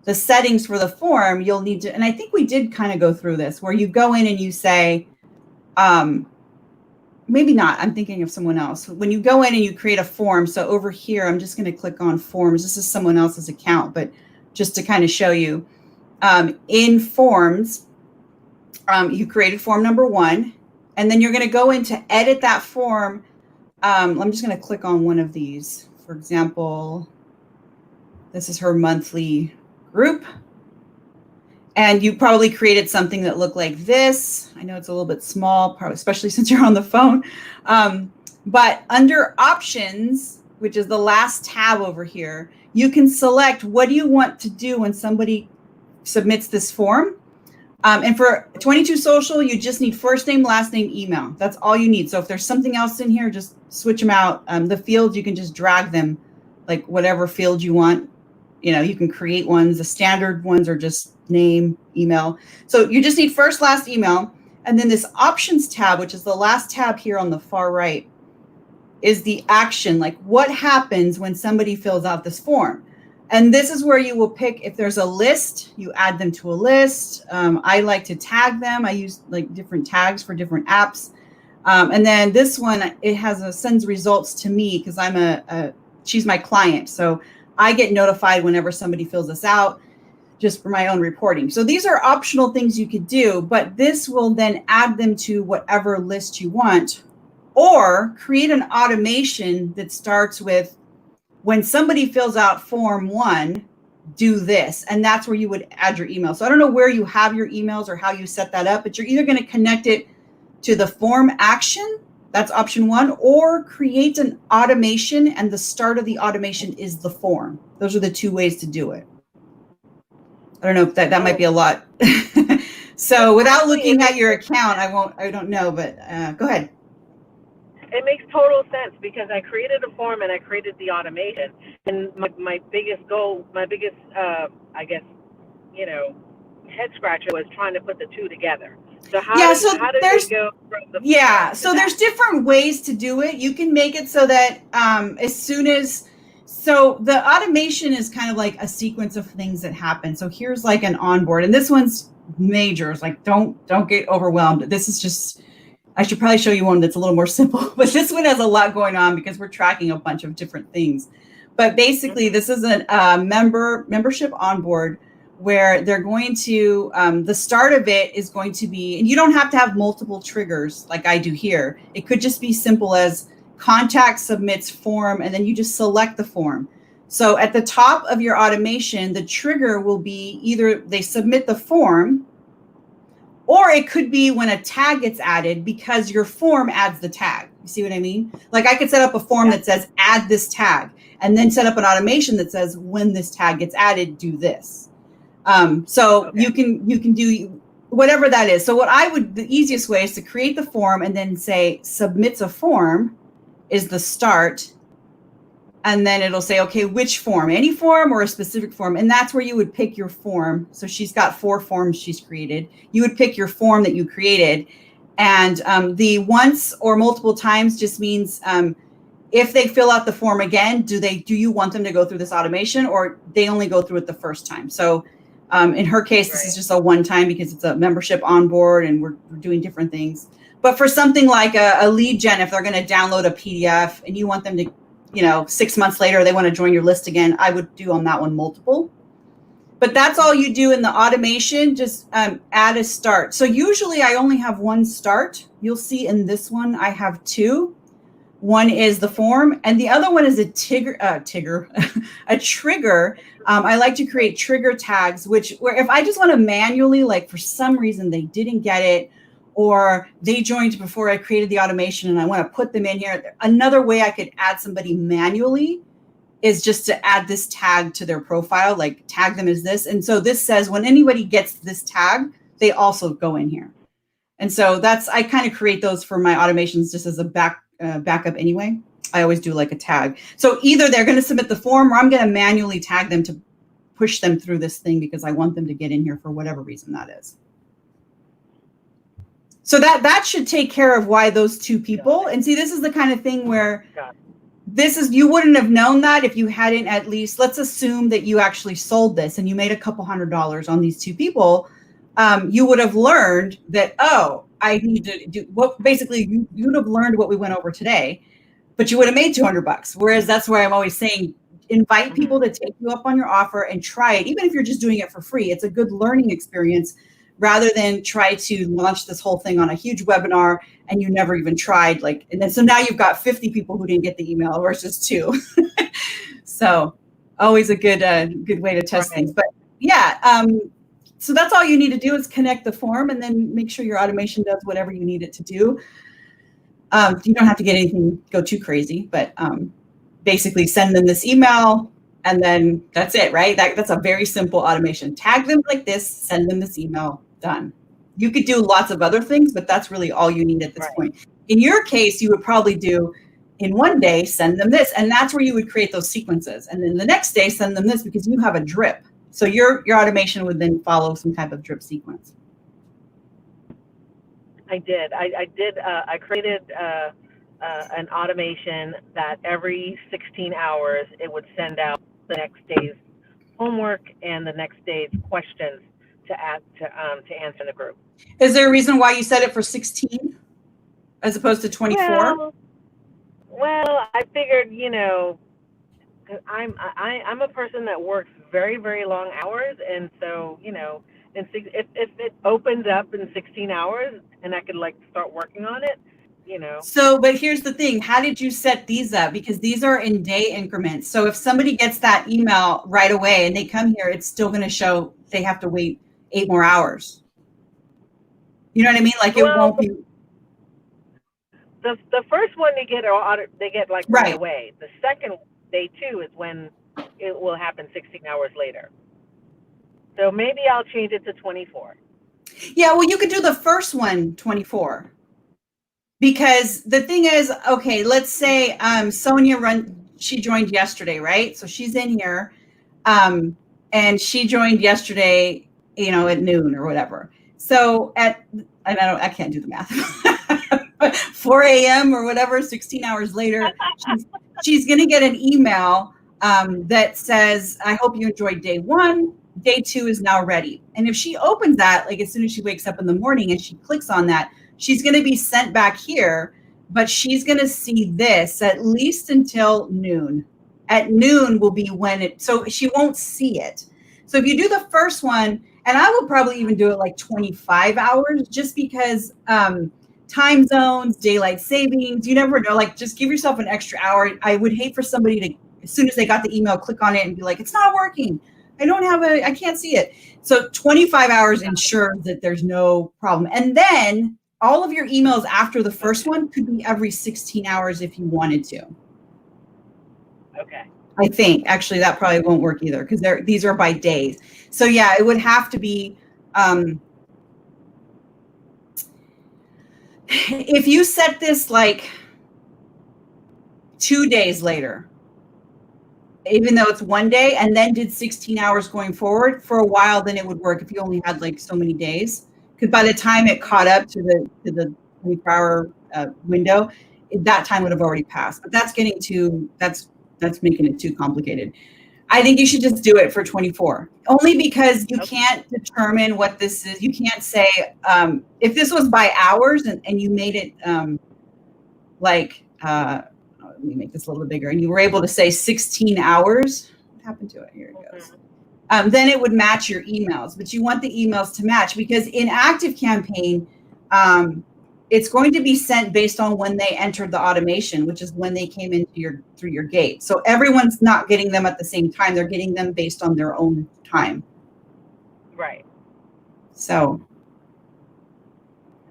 S1: the settings for the form, you'll need to, and I think we did kind of go through this, where you go in and you say, maybe not. I'm thinking of someone else. When you go in and you create a form, so over here, I'm just going to click on forms. This is someone else's account, but just to kind of show you, in forms, you created form number 1, and then you're going to go in to edit that form. I'm just going to click on one of these. For example, this is her monthly group. And you probably created something that looked like this. I know it's a little bit small, probably, especially since you're on the phone. But under options, which is the last tab over here, you can select what do you want to do when somebody submits this form. And for 22 social, you just need first name, last name, email. That's all you need. So if there's something else in here, just switch them out. The fields, you can just drag them, like whatever field you want. You know, you can create ones. The standard ones are just name, email. So you just need first, last, email. And then this options tab, which is the last tab here on the far right, is the action, like what happens when somebody fills out this form. And this is where you will pick, if there's a list, you add them to a list. I like to tag them. I use like different tags for different apps. And then this one, it sends results to me because she's my client. So I get notified whenever somebody fills this out, just for my own reporting. So these are optional things you could do, but this will then add them to whatever list you want, or create an automation that starts with, when somebody fills out form 1, do this. And that's where you would add your email. So I don't know where you have your emails or how you set that up, but you're either going to connect it to the form action, that's option 1, or create an automation, and the start of the automation is the form. Those are the 2 ways to do it. I don't know if that might be a lot. So without looking at your account, I don't know, but go ahead.
S2: It makes total sense because I created a form and I created the automation. And my biggest goal, I guess, head scratcher was trying to put the 2 together. So how did we go from the
S1: so there's different ways to do it. You can make it so that so the automation is kind of like a sequence of things that happen. So here's like an onboard, and this one's major. It's like, don't get overwhelmed. This is just, I should probably show you one that's a little more simple, but this one has a lot going on because we're tracking a bunch of different things. But basically, this is a membership onboard where they're going to, the start of it is going to be, and you don't have to have multiple triggers like I do here. It could just be simple as contact submits form, and then you just select the form. So at the top of your automation, the trigger will be either they submit the form, or it could be when a tag gets added because your form adds the tag. You see what I mean? Like I could set up a form that says add this tag, and then set up an automation that says when this tag gets added, do this. You can do whatever that is. So the easiest way is to create the form and then say submits a form is the start. And then it'll say, okay, which form, any form or a specific form. And that's where you would pick your form. So she's got 4 forms she's created. You would pick your form that you created. And the once or multiple times just means if they fill out the form again, do you want them to go through this automation, or they only go through it the first time? So in her case, this is just a one time because it's a membership onboard and we're doing different things. But for something like a lead gen, if they're going to download a PDF and you want them to, 6 months later, they want to join your list again, I would do on that one multiple. But that's all you do in the automation, just add a start. So usually I only have 1 start. You'll see in this one, I have 2. One is the form, and the other one is a trigger. I like to create trigger tags, where if I just want to manually, like for some reason they didn't get it, or they joined before I created the automation and I want to put them in here. Another way I could add somebody manually is just to add this tag to their profile, like tag them as this. And so this says when anybody gets this tag, they also go in here. And so I kind of create those for my automations just as a backup anyway. I always do like a tag. So either they're going to submit the form or I'm going to manually tag them to push them through this thing because I want them to get in here for whatever reason that is. So that should take care of why those 2 people. And see, this is the kind of thing where you wouldn't have known that if you hadn't at least, let's assume that you actually sold this and you made a couple $100s on these 2 people. You would have learned that, I need to do what basically you would have learned what we went over today, but you would have made $200. Whereas that's why I'm always saying invite people to take you up on your offer and try it. Even if you're just doing it for free, it's a good learning experience rather than try to launch this whole thing on a huge webinar and you never even tried. And then so now you've got 50 people who didn't get the email versus 2. So always a good way to test things. But yeah, so that's all you need to do is connect the form and then make sure your automation does whatever you need it to do. You don't have to go too crazy, but basically send them this email and then that's it, right? That's a very simple automation. Tag them like this, send them this email, done. You could do lots of other things, but that's really all you need at this point. In your case, you would probably do in one day, send them this, and that's where you would create those sequences. And then the next day, send them this because you have a drip. So your automation would then follow some type of drip sequence.
S2: I did. I created an automation that every 16 hours it would send out the next day's homework and the next day's questions to answer in the group.
S1: Is there a reason why you set it for 16 as opposed to 24?
S2: Well, I figured, I'm a person that works very, very long hours, and so if it opens up in 16 hours and I could start working on it,
S1: So, but here's the thing. How did you set these up? Because these are in day increments. So if somebody gets that email right away and they come here, it's still going to show they have to wait 8 more hours. You know what I mean? It won't be.
S2: The first one they get right away. The second day 2 is when it will happen 16 hours later. So maybe I'll change it to 24.
S1: Yeah, well, you could do the first one 24. Because the thing is, okay, let's say Sonia she joined yesterday, right? So she's in here, and she joined yesterday, at noon or whatever. So I can't do the math. 4 a.m. or whatever, 16 hours later, she's going to get an email that says, I hope you enjoyed day 1. Day 2 is now ready. And if she opens that, as soon as she wakes up in the morning and she clicks on that, she's going to be sent back here, but she's going to see this at least until noon. At noon will be so she won't see it. So if you do the first one, and I will probably even do it 25 hours, just because time zones, daylight savings, you never know, just give yourself an extra hour. I would hate for somebody to, as soon as they got the email, click on it and be like, it's not working. I can't see it. So 25 hours ensures that there's no problem. And then all of your emails after the first one could be every 16 hours if you wanted to.
S2: Okay.
S1: I think actually that probably won't work either because these are by days. So yeah, it would have to be if you set this 2 days later, even though it's 1 day, and then did 16 hours going forward for a while, then it would work if you only had so many days. Because by the time it caught up to the 24-hour window, that time would have already passed. But that's that's making it too complicated. I think you should just do it for 24, only because you can't determine what this is. You can't say if this was by hours and you made it let me make this a little bit bigger, and you were able to say 16 hours. What happened to it? Here it goes. Then it would match your emails, but you want the emails to match because in ActiveCampaign, it's going to be sent based on when they entered the automation, which is when they came into through your gate. So everyone's not getting them at the same time. They're getting them based on their own time.
S2: Right.
S1: So.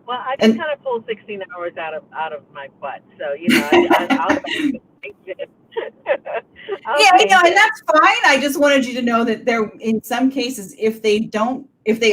S2: Well, I just kind of pulled 16 hours out of my butt. So, I'll
S1: yeah, and that's fine. I just wanted you to know that in some cases, if they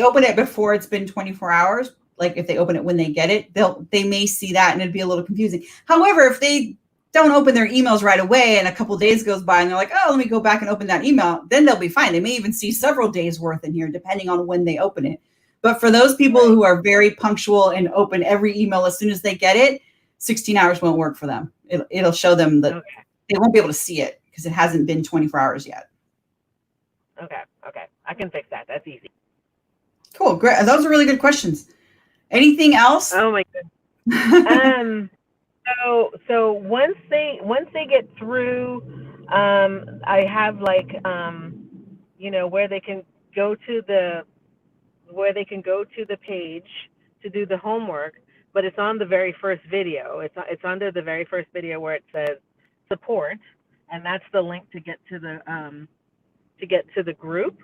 S1: open it before it's been 24 hours, if they open it when they get it, they may see that and it'd be a little confusing. However, if they don't open their emails right away and a couple days goes by and they're like, oh, let me go back and open that email, then they'll be fine. They may even see several days worth in here, depending on when they open it. But for those people who are very punctual and open every email as soon as they get it, 16 hours won't work for them. It'll show them that they won't be able to see it because it hasn't been 24 hours yet.
S2: Okay. I can fix that. That's easy.
S1: Cool. Great. Those are really good questions. Anything else?
S2: Oh my goodness. So once they get through, I have like where they can go to the page to do the homework, but it's on the very first video. It's under the very first video where it says support, and that's the link to get to the group.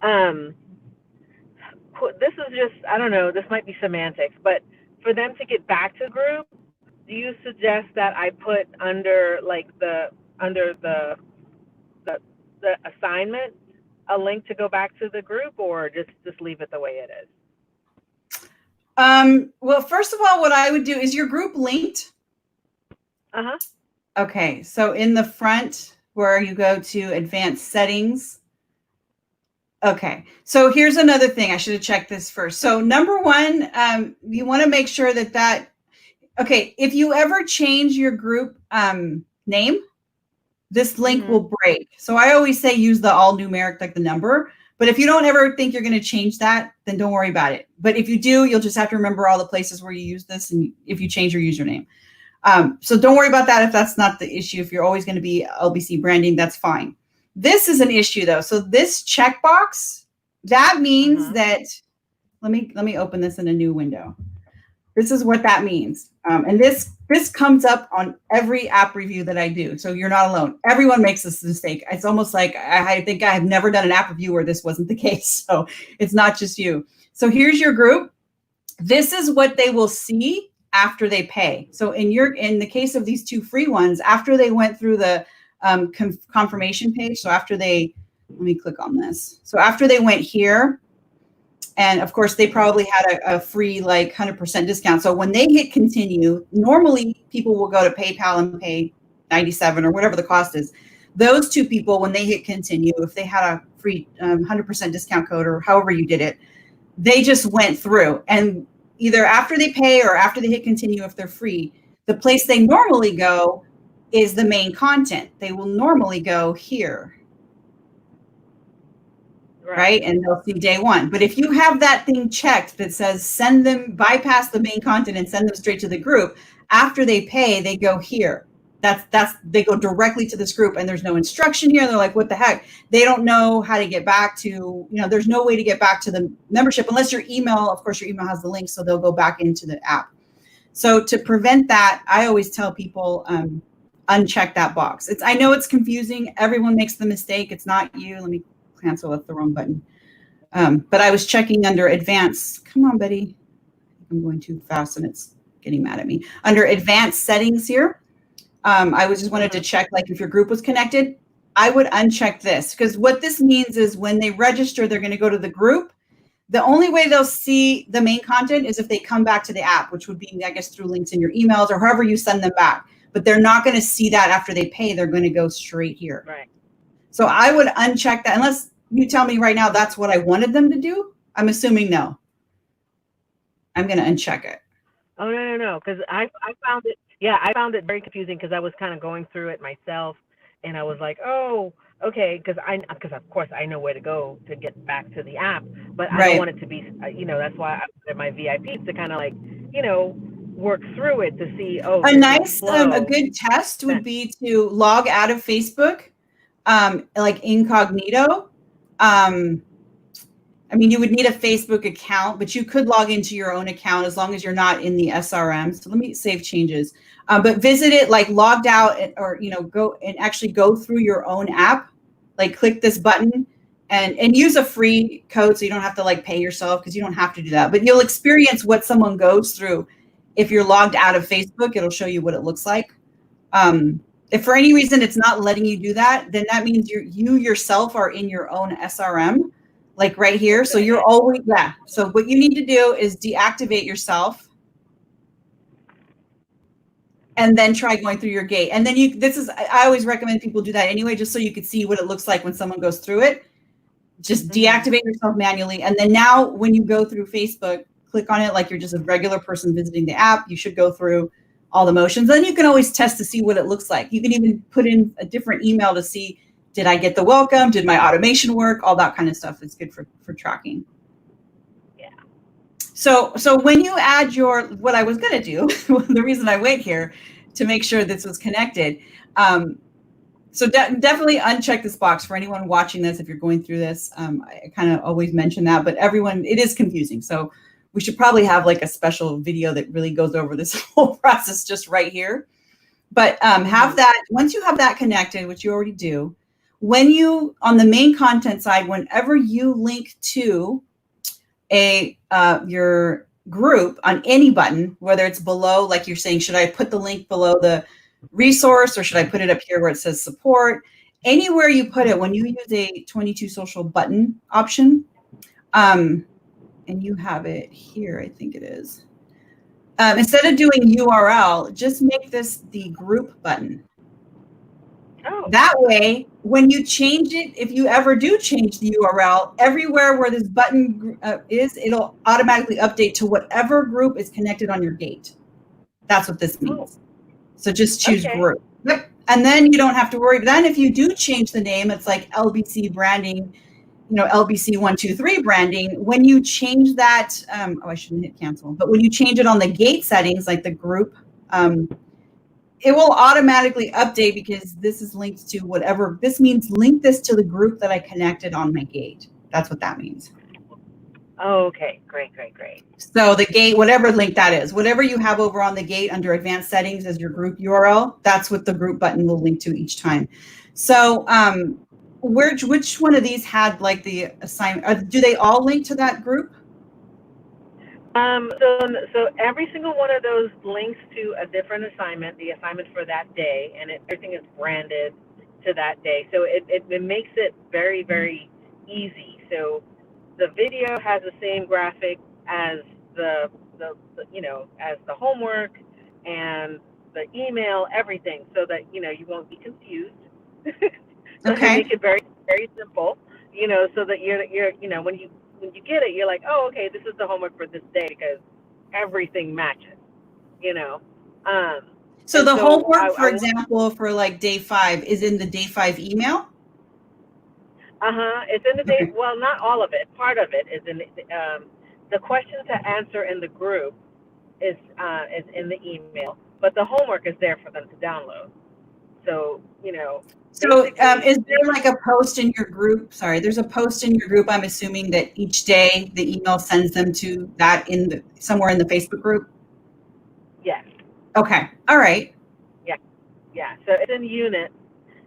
S2: Um, this is just, I don't know. This might be semantics, but for them to get back to the group, do you suggest that I put under like the assignment a link to go back to the group, or just leave it the way it is?
S1: Well, first of all, what I would do is your group linked.
S2: Uh-huh.
S1: Okay, so in the front where you go to advanced settings. Okay, so here's another thing. I should have checked this first. So number one, you want to make sure that okay, if you ever change your group name, this link will break. So I always say use the all numeric, like the number. But if you don't ever think you're going to change that, then don't worry about it. But if you do, you'll just have to remember all the places where you use this, and if you change your username. So don't worry about that if that's not the issue. If you're always going to be LBC branding, that's fine. This is an issue though. So this checkbox, that means that, let me open this in a new window. This is what that means. And this comes up on every app review that I do. So you're not alone. Everyone makes this mistake. It's almost like I think I have never done an app review where this wasn't the case. So it's not just you. So here's your group. This is what they will see after they pay. So in the case of these two free ones, after they went through the confirmation page. So after let me click on this. So after they went here, and of course, they probably had a free like 100% discount. So when they hit continue, normally people will go to PayPal and pay $97 or whatever the cost is. Those two people, when they hit continue, if they had a free 100% discount code or however you did it, they just went through. And either after they pay or after they hit continue, if they're free, the place they normally go is the main content. They will normally go here. Right? And they'll see day one. But if you have that thing checked that says send them, bypass the main content and send them straight to the group, after they pay, they go here. They go directly to this group, and there's no instruction here. They're like, what the heck? They don't know how to get back to, there's no way to get back to the membership unless your email, of course, your email has the link, so they'll go back into the app. So to prevent that, I always tell people, uncheck that box. I know it's confusing. Everyone makes the mistake. It's not you. Let me cancel with the wrong button. But I was checking under advanced. Come on, Betty. I'm going too fast and it's getting mad at me. Under advanced settings here, I just wanted to check like if your group was connected. I would uncheck this because what this means is when they register, they're going to go to the group. The only way they'll see the main content is if they come back to the app, which would be, I guess, through links in your emails or however you send them back. But they're not going to see that after they pay. They're going to go straight here.
S2: Right. So
S1: I would uncheck that unless you tell me right now that's what I wanted them to do. I'm assuming no. I'm going to uncheck it.
S2: Oh, no. Because I found it. Yeah, I found it very confusing because I was kind of going through it myself, and I was like, oh, okay, because of course I know where to go to get back to the app, but I don't want it to be, that's why I put my VIPs to kind of like, work through it to see. Oh,
S1: a good test would be to log out of Facebook, like incognito. You would need a Facebook account, but you could log into your own account as long as you're not in the SRM. So let me save changes. But visit it like logged out or go and actually go through your own app, like click this button and use a free code so you don't have to like pay yourself because you don't have to do that. But you'll experience what someone goes through. If you're logged out of Facebook, it'll show you what it looks like. If for any reason it's not letting you do that, then that means you yourself are in your own SRM, like right here. So you're always, So what you need to do is deactivate yourself and then try going through your gate. And then I always recommend people do that anyway, just so you could see what it looks like when someone goes through it. Just deactivate yourself manually. And then now when you go through Facebook, click on it like you're just a regular person visiting the app. You should go through all the motions. Then you can always test to see what it looks like. You can even put in a different email to see, did I get the welcome? Did my automation work? All that kind of stuff is good for tracking.
S2: Yeah.
S1: So when you add what I was going to do, the reason I wait here to make sure this was connected. So definitely uncheck this box for anyone watching this. If you're going through this, I kind of always mention that, but everyone, it is confusing. So we should probably have like a special video that really goes over this whole process just right here. But have that, once you have that connected, which you already do, when you, on the main content side, whenever you link to your group on any button, whether it's below, like you're saying, should I put the link below the resource or should I put it up here where it says support? Anywhere you put it, when you use a 22 social button option, and you have it here, I think it is. Instead of doing URL, just make this the group button.
S2: Oh.
S1: That way, when you change it, if you ever do change the URL, everywhere where this button is, it'll automatically update to whatever group is connected on your gate. That's what this means. So just choose group. Yep. And then you don't have to worry. Then if you do change the name, it's like LBC branding, LBC 123 branding. When you change that, I shouldn't hit cancel, but when you change it on the gate settings, like the group, it will automatically update because this is linked to whatever. This means link this to the group that I connected on my gate. That's what that means.
S2: Oh, okay, great.
S1: So the gate, whatever link that is, whatever you have over on the gate under advanced settings as your group URL, that's what the group button will link to each time. So which one of these had like the assignment? Do they all link to that group?
S2: So every single one of those links to a different assignment, the assignment for that day, and everything is branded to that day. So it makes it very, very easy. So the video has the same graphic as the as the homework and the email, everything, so that you won't be confused. So
S1: Okay.
S2: make it very, very simple, so that you're when you get it, you're like, oh, okay, this is the homework for this day because everything matches,
S1: So the homework, for example, for like day 5 is in the day 5 email?
S2: It's in the day, well, not all of it. Part of it is in the questions to answer in the group is in the email, but the homework is there for them to download. So,
S1: So is there like a post in your group? Sorry, there's a post in your group. I'm assuming that each day the email sends them to that somewhere in the Facebook group?
S2: Yes.
S1: Okay. All right.
S2: Yeah. So it's in units.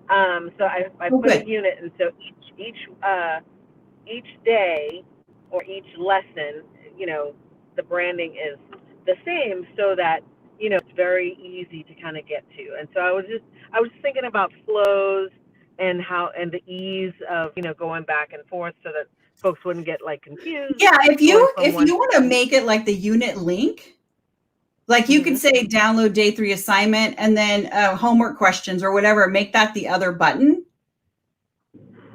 S2: So I put a unit, and so each day or each lesson, the branding is the same, so that it's very easy to kind of get to. And so I was thinking about flows and the ease of going back and forth, so that folks wouldn't get like confused.
S1: Yeah, if you want to make it like the unit link, like you could say download day 3 assignment and then homework questions or whatever, make that the other button.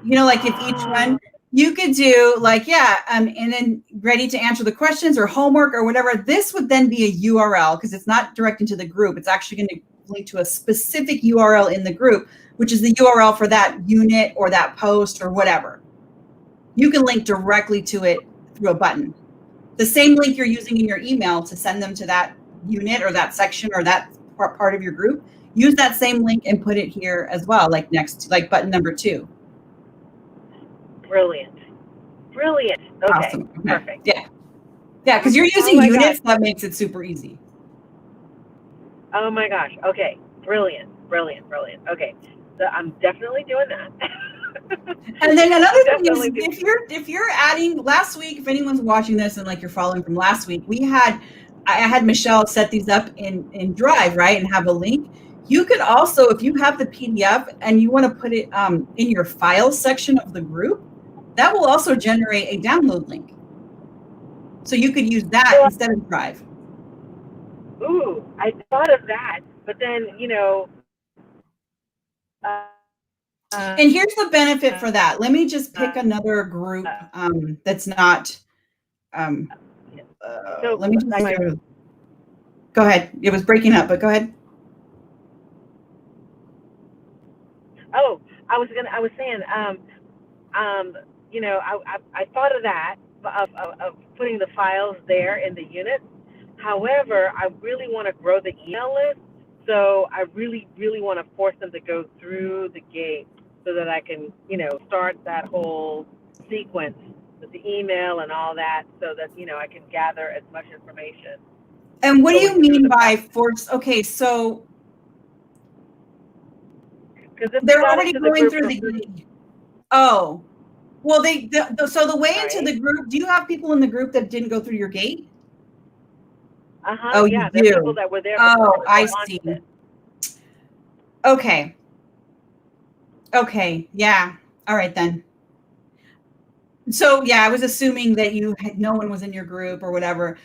S1: Like if each one, you could do like, and then ready to answer the questions or homework or whatever. This would then be a URL because it's not directing to the group. It's actually going to link to a specific URL in the group, which is the URL for that unit or that post or whatever. You can link directly to it through a button. The same link you're using in your email to send them to that unit or that section or that part of your group, use that same link and put it here as well, like button number 2.
S2: Brilliant. Okay.
S1: Awesome.
S2: Perfect.
S1: Yeah, because you're using units, that makes it super easy.
S2: Oh my gosh. Okay. Brilliant. Okay. So I'm definitely doing that.
S1: And then another thing is, if you're adding, last week, if anyone's watching this and like you're following from last week, I had Michelle set these up in Drive, right, and have a link. You could also, if you have the PDF and you want to put it in your files section of the group, that will also generate a download link. So you could use that instead of Drive.
S2: Ooh, I thought of that, but then,
S1: and here's the benefit for that. Let me just pick another group that's not. Let me just go ahead. It was breaking up, but go ahead.
S2: Oh, I was saying, I thought of that, of putting the files there in the unit. However, I really want to grow the email list, so I really, really want to force them to go through the gate so that I can, start that whole sequence with the email and all that, so that I can gather as much information.
S1: And what do you mean by
S2: process.
S1: force? Okay, so
S2: Because if
S1: they're
S2: got
S1: already
S2: into the
S1: going
S2: group
S1: through
S2: for
S1: the
S2: free,
S1: gate. Oh, well, so the way into
S2: right?
S1: the group, do you have people in the group that didn't go through your gate?
S2: Uh-huh.
S1: Oh, you
S2: Yeah, there are people
S1: do.
S2: that were there before
S1: Oh,
S2: I
S1: I
S2: launched
S1: see.
S2: it.
S1: Okay. Okay. Yeah. All right then. So yeah, I was assuming that no one was in your group or whatever.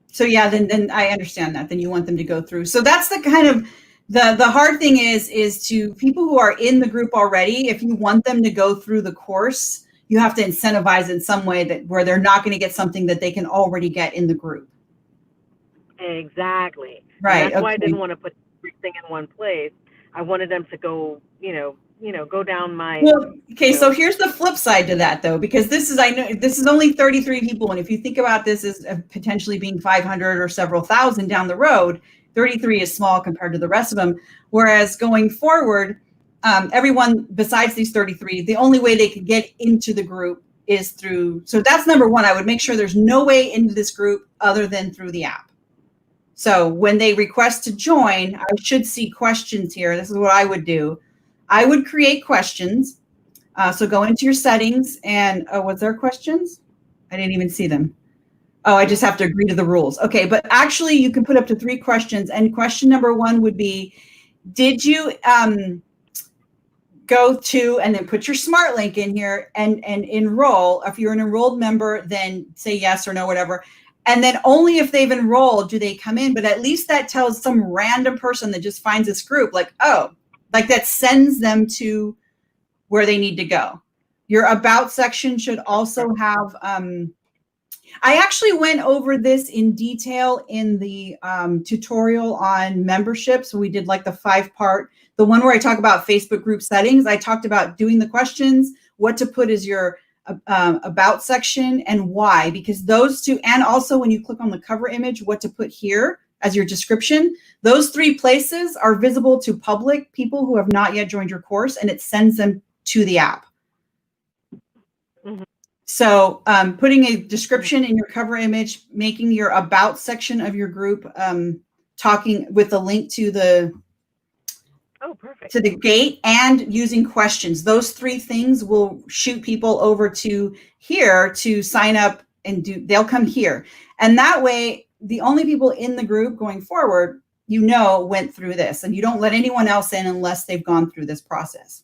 S1: So yeah, then I understand that. Then you want them to go through. So that's the kind of the hard thing is to people who are in the group already. If you want them to go through the course, you have to incentivize in some way that where they're not going to get something that they can already get in the group.
S2: Exactly. And
S1: Right.
S2: that's why I
S1: Okay.
S2: didn't want to put everything in one place. I wanted them to go, go down my,
S1: Well, okay,
S2: you
S1: so
S2: know,
S1: here's the flip side to that though, because I know this is only 33 people. And if you think about this as potentially being 500 or several thousand down the road, 33 is small compared to the rest of them. Whereas going forward, everyone besides these 33, the only way they could get into the group is through. So that's number one. I would make sure there's no way into this group other than through the app. So when they request to join, I should see questions here. This is what I would do. I would create questions. So go into your settings and was there questions? I didn't even see them. Oh, I just have to agree to the rules. Okay, but actually you can put up to 3 questions. And question number 1 would be, did you go to, and then put your smart link in here and enroll. If you're an enrolled member, then say yes or no, whatever. And then only if they've enrolled do they come in. But at least that tells some random person that just finds this group, like, oh, like that sends them to where they need to go. Your about section should also have, I actually went over this in detail in the tutorial on membership. So we did like the 5-part, the one where I talk about Facebook group settings. I talked about doing the questions, what to put as your about section and why, because those two, and also when you click on the cover image, what to put here as your description, those 3 places are visible to public people who have not yet joined your course, and it sends them to the app.
S2: Mm-hmm.
S1: So putting a description in your cover image, making your about section of your group, talking with a link to the
S2: perfect.
S1: to the gate, and using questions. Those 3 things will shoot people over to here to sign up and they'll come here. And that way, the only people in the group going forward, went through this, and you don't let anyone else in unless they've gone through this process.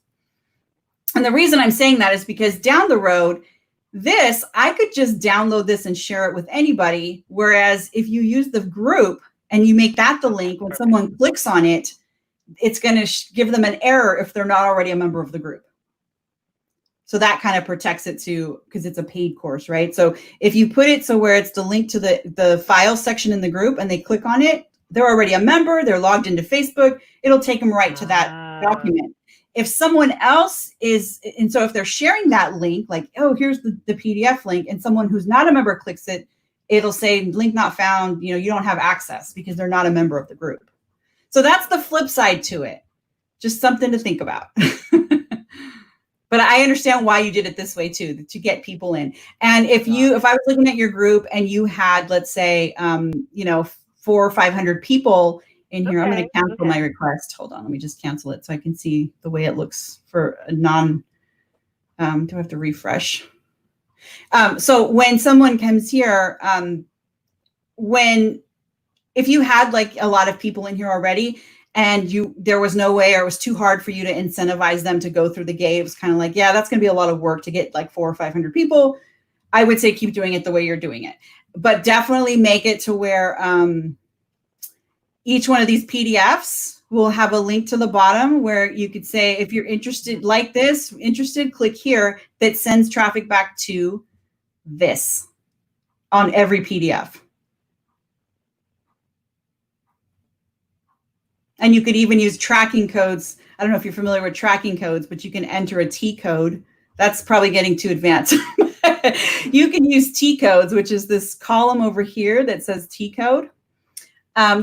S1: And the reason I'm saying that is because down the road, I could just download this and share it with anybody. Whereas if you use the group and you make that the link, when someone clicks on it, it's going to give them an error if they're not already a member of the group. So that kind of protects it too, because it's a paid course, right? So if you put it so where it's the link to the file section in the group and they click on it, they're already a member, they're logged into Facebook, it'll take them right to that document. If someone else is, and so if they're sharing that link, like, oh, here's the PDF link, and someone who's not a member clicks it, it'll say link not found, you don't have access because they're not a member of the group. So that's the flip side to it. Just something to think about. But I understand why you did it this way too, to get people in. And if I was looking at your group and you had, let's say, 400 or 500 people in here, I'm going to cancel my request. Hold on, let me just cancel it so I can see the way it looks for a do I have to refresh? So when someone comes here, if you had like a lot of people in here already, and there was no way, or it was too hard for you to incentivize them to go through the gate, it was kind of like, yeah, that's going to be a lot of work to get like 400 or 500 people. I would say keep doing it the way you're doing it, but definitely make it to where each one of these PDFs will have a link to the bottom where you could say, if you're interested, click here, that sends traffic back to this on every PDF. And you could even use tracking codes. I don't know if you're familiar with tracking codes, but you can enter a T code. That's probably getting too advanced. You can use T codes, which is this column over here that says T code.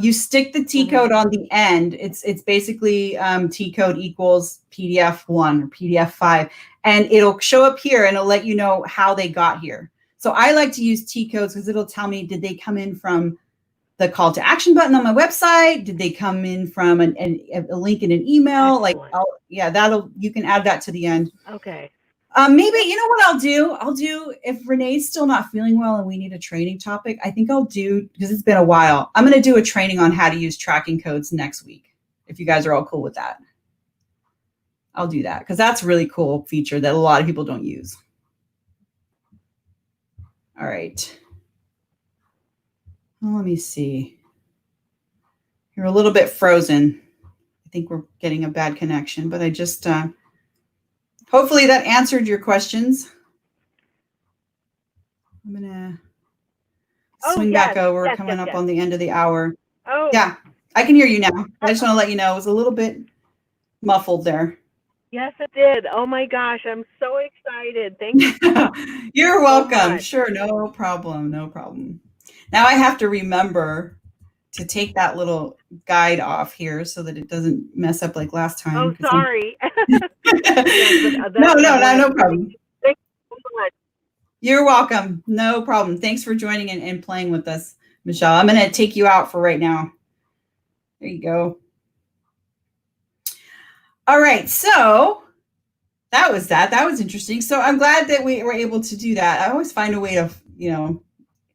S1: You stick the T code on the end. It's basically T code equals PDF 1 or PDF 5, and it'll show up here and it'll let you know how they got here. So I like to use T codes because it'll tell me, did they come in from the call to action button on my website? Did they come in from a link in an email?
S2: Excellent.
S1: Like, you can add that to the end.
S2: Okay.
S1: Maybe, you know what I'll do if Renee's still not feeling well and we need a training topic, I think I'll do, because it's been a while, I'm going to do a training on how to use tracking codes next week. If you guys are all cool with that, I'll do that because that's a really cool feature that a lot of people don't use. All right. Well, let me see. You're a little bit frozen. I think we're getting a bad connection, but I just, hopefully that answered your questions. I'm going to swing back over, coming up on the end of the hour.
S2: Oh.
S1: Yeah, I can hear you now. I just want to let you know it was a little bit muffled there.
S2: Yes, it did. Oh my gosh, I'm so excited. Thank you.
S1: You're welcome. Sure, no problem. No problem. Now I have to remember to take that little guide off here so that it doesn't mess up like last time.
S2: Oh, sorry.
S1: No problem.
S2: Thank you so much.
S1: You're welcome. No problem. Thanks for joining and playing with us, Michelle. I'm going to take you out for right now. There you go. All right. So that was that. That was interesting. So I'm glad that we were able to do that. I always find a way to,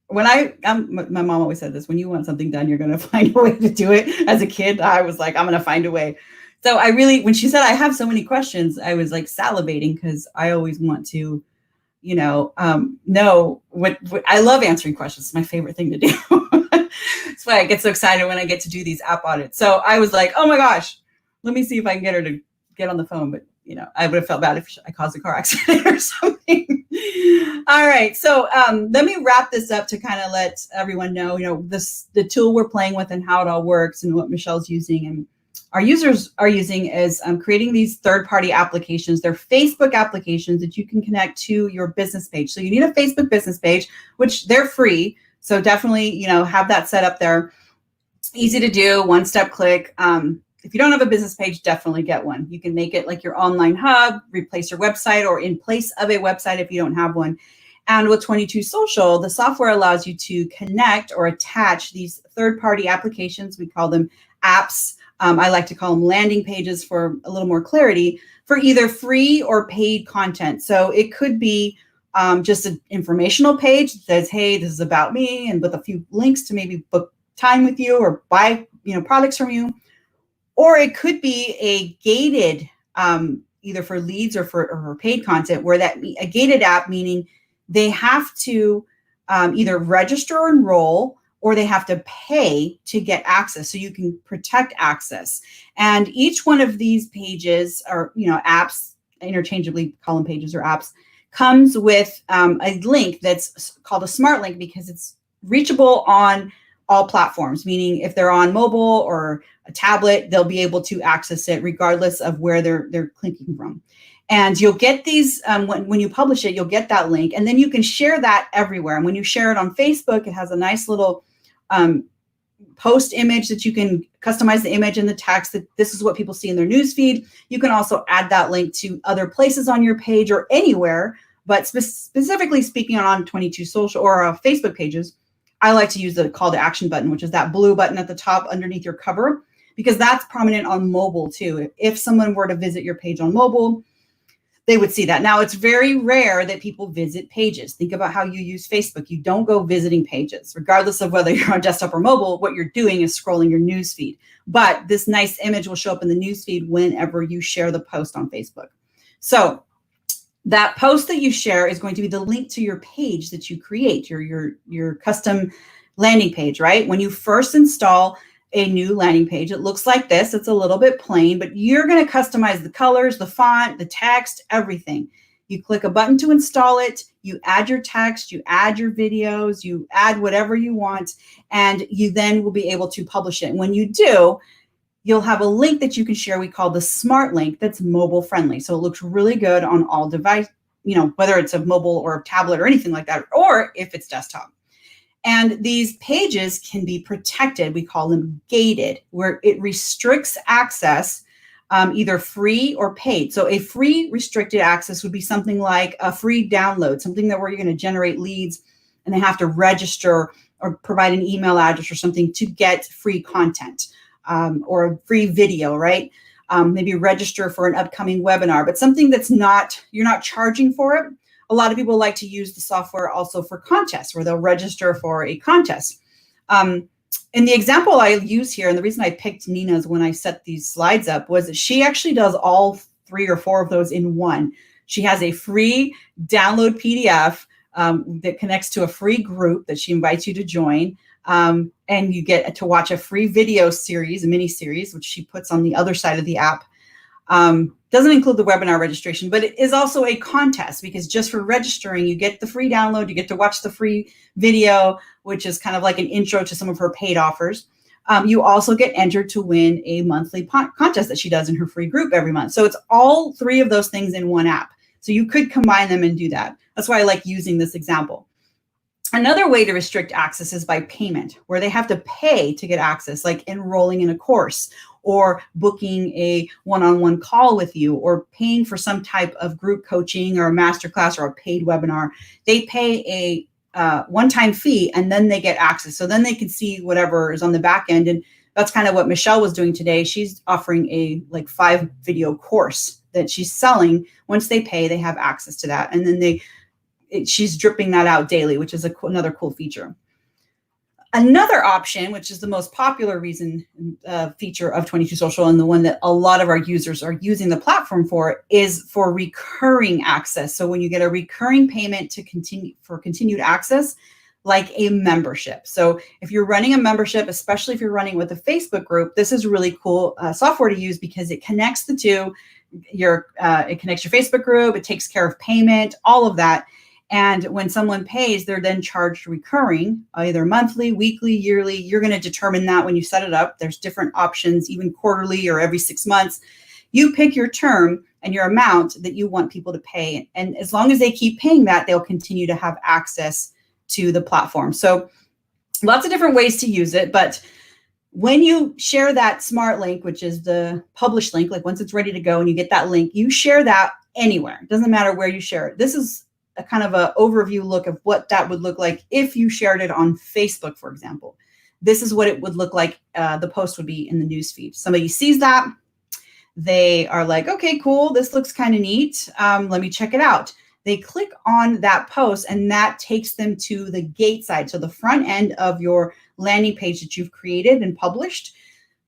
S1: when my mom always said this, when you want something done, you're going to find a way to do it. As a kid, I was like, I'm going to find a way. So when she said I have so many questions, I was like salivating because I always want to, know what I love answering questions. It's my favorite thing to do. That's why I get so excited when I get to do these app audits. So I was like, oh my gosh, let me see if I can get her to get on the phone. But, I would have felt bad if I caused a car accident or something. All right. So let me wrap this up to kind of let everyone know, the tool we're playing with and how it all works and what Michelle's using and our users are using is creating these third-party applications. They're Facebook applications that you can connect to your business page. So you need a Facebook business page, which they're free. So definitely, have that set up there. Easy to do, one-step click. If you don't have a business page, definitely get one. You can make it like your online hub, replace your website, or in place of a website if you don't have one. And with 22 Social, the software allows you to connect or attach these third-party applications. We call them apps. I like to call them landing pages for a little more clarity for either free or paid content. So it could be just an informational page that says, hey, this is about me, and with a few links to maybe book time with you or buy products from you. Or it could be a gated, either for leads or for paid content, where a gated app, meaning they have to either register or enroll, or they have to pay to get access. So you can protect access. And each one of these pages or, apps, interchangeably call them pages or apps, comes with a link that's called a smart link because it's reachable on all platforms, meaning if they're on mobile or a tablet, they'll be able to access it regardless of where they're clicking from. And you'll get these, when you publish it, you'll get that link, and then you can share that everywhere. And when you share it on Facebook, it has a nice little post image that you can customize the image and the text that this is what people see in their news feed. You can also add that link to other places on your page or anywhere, but specifically speaking on 22 Social or Facebook pages, I like to use the call to action button, which is that blue button at the top underneath your cover, because that's prominent on mobile too. If someone were to visit your page on mobile, they would see that. Now, it's very rare that people visit pages. Think about how you use Facebook. You don't go visiting pages, regardless of whether you're on desktop or mobile. What you're doing is scrolling your news feed. But this nice image will show up in the news feed whenever you share the post on Facebook. So that post that you share is going to be the link to your page that you create, your custom landing page, right? When you first install a new landing page, it looks like this. It's a little bit plain, but you're going to customize the colors, the font, the text, everything. You click a button to install it. You add your text, you add your videos, you add whatever you want, and you then will be able to publish it. And when you do, you'll have a link that you can share. We call the smart link that's mobile friendly. So it looks really good on all devices. whether it's a mobile or a tablet or anything like that, or if it's desktop. And these pages can be protected. We call them gated, where it restricts access, either free or paid. So a free restricted access would be something like a free download, something that where you're going to generate leads and they have to register or provide an email address or something to get free content, or a free video, right? Maybe register for an upcoming webinar, but something that's you're not charging for it. A lot of people like to use the software also for contests, where they'll register for a contest. And the example I use here, and the reason I picked Nina's when I set these slides up, was that she actually does all 3 or 4 of those in one. She has a free download PDF that connects to a free group that she invites you to join. And you get to watch a free video series, a mini series, which she puts on the other side of the app. Doesn't include the webinar registration, but it is also a contest, because just for registering, you get the free download, you get to watch the free video, which is kind of like an intro to some of her paid offers. You also get entered to win a monthly contest that she does in her free group every month. So it's all 3 of those things in one app. So you could combine them and do that. That's why I like using this example. Another way to restrict access is by payment, where they have to pay to get access, like enrolling in a course or booking a one-on-one call with you, or paying for some type of group coaching or a masterclass or a paid webinar. They pay a one-time fee and then they get access. So then they can see whatever is on the back end. And that's kind of what Michelle was doing today. She's offering a 5 video course that she's selling. Once they pay, they have access to that. And then she's dripping that out daily, which is another cool feature. Another option, which is the most popular feature of 22 Social, and the one that a lot of our users are using the platform for, is for recurring access. So when you get a recurring payment to continued access, like a membership. So if you're running a membership, especially if you're running with a Facebook group, this is really cool software to use, because it connects the two. It connects your Facebook group, it takes care of payment, all of that. And when someone pays, they're then charged recurring, either monthly, weekly, yearly. You're going to determine that when you set it up. There's different options, even quarterly or every 6 months. You pick your term and your amount that you want people to pay. And as long as they keep paying that, they'll continue to have access to the platform. So lots of different ways to use it. But when you share that smart link, which is the publish link, like once it's ready to go and you get that link, you share that anywhere. It doesn't matter where you share it. This is a kind of an overview look of what that would look like if you shared it on Facebook, for example. This is what it would look like. The post would be in the newsfeed. Somebody sees that. They are like, okay, cool. This looks kind of neat. Let me check it out. They click on that post and that takes them to the gate side. So the front end of your landing page that you've created and published,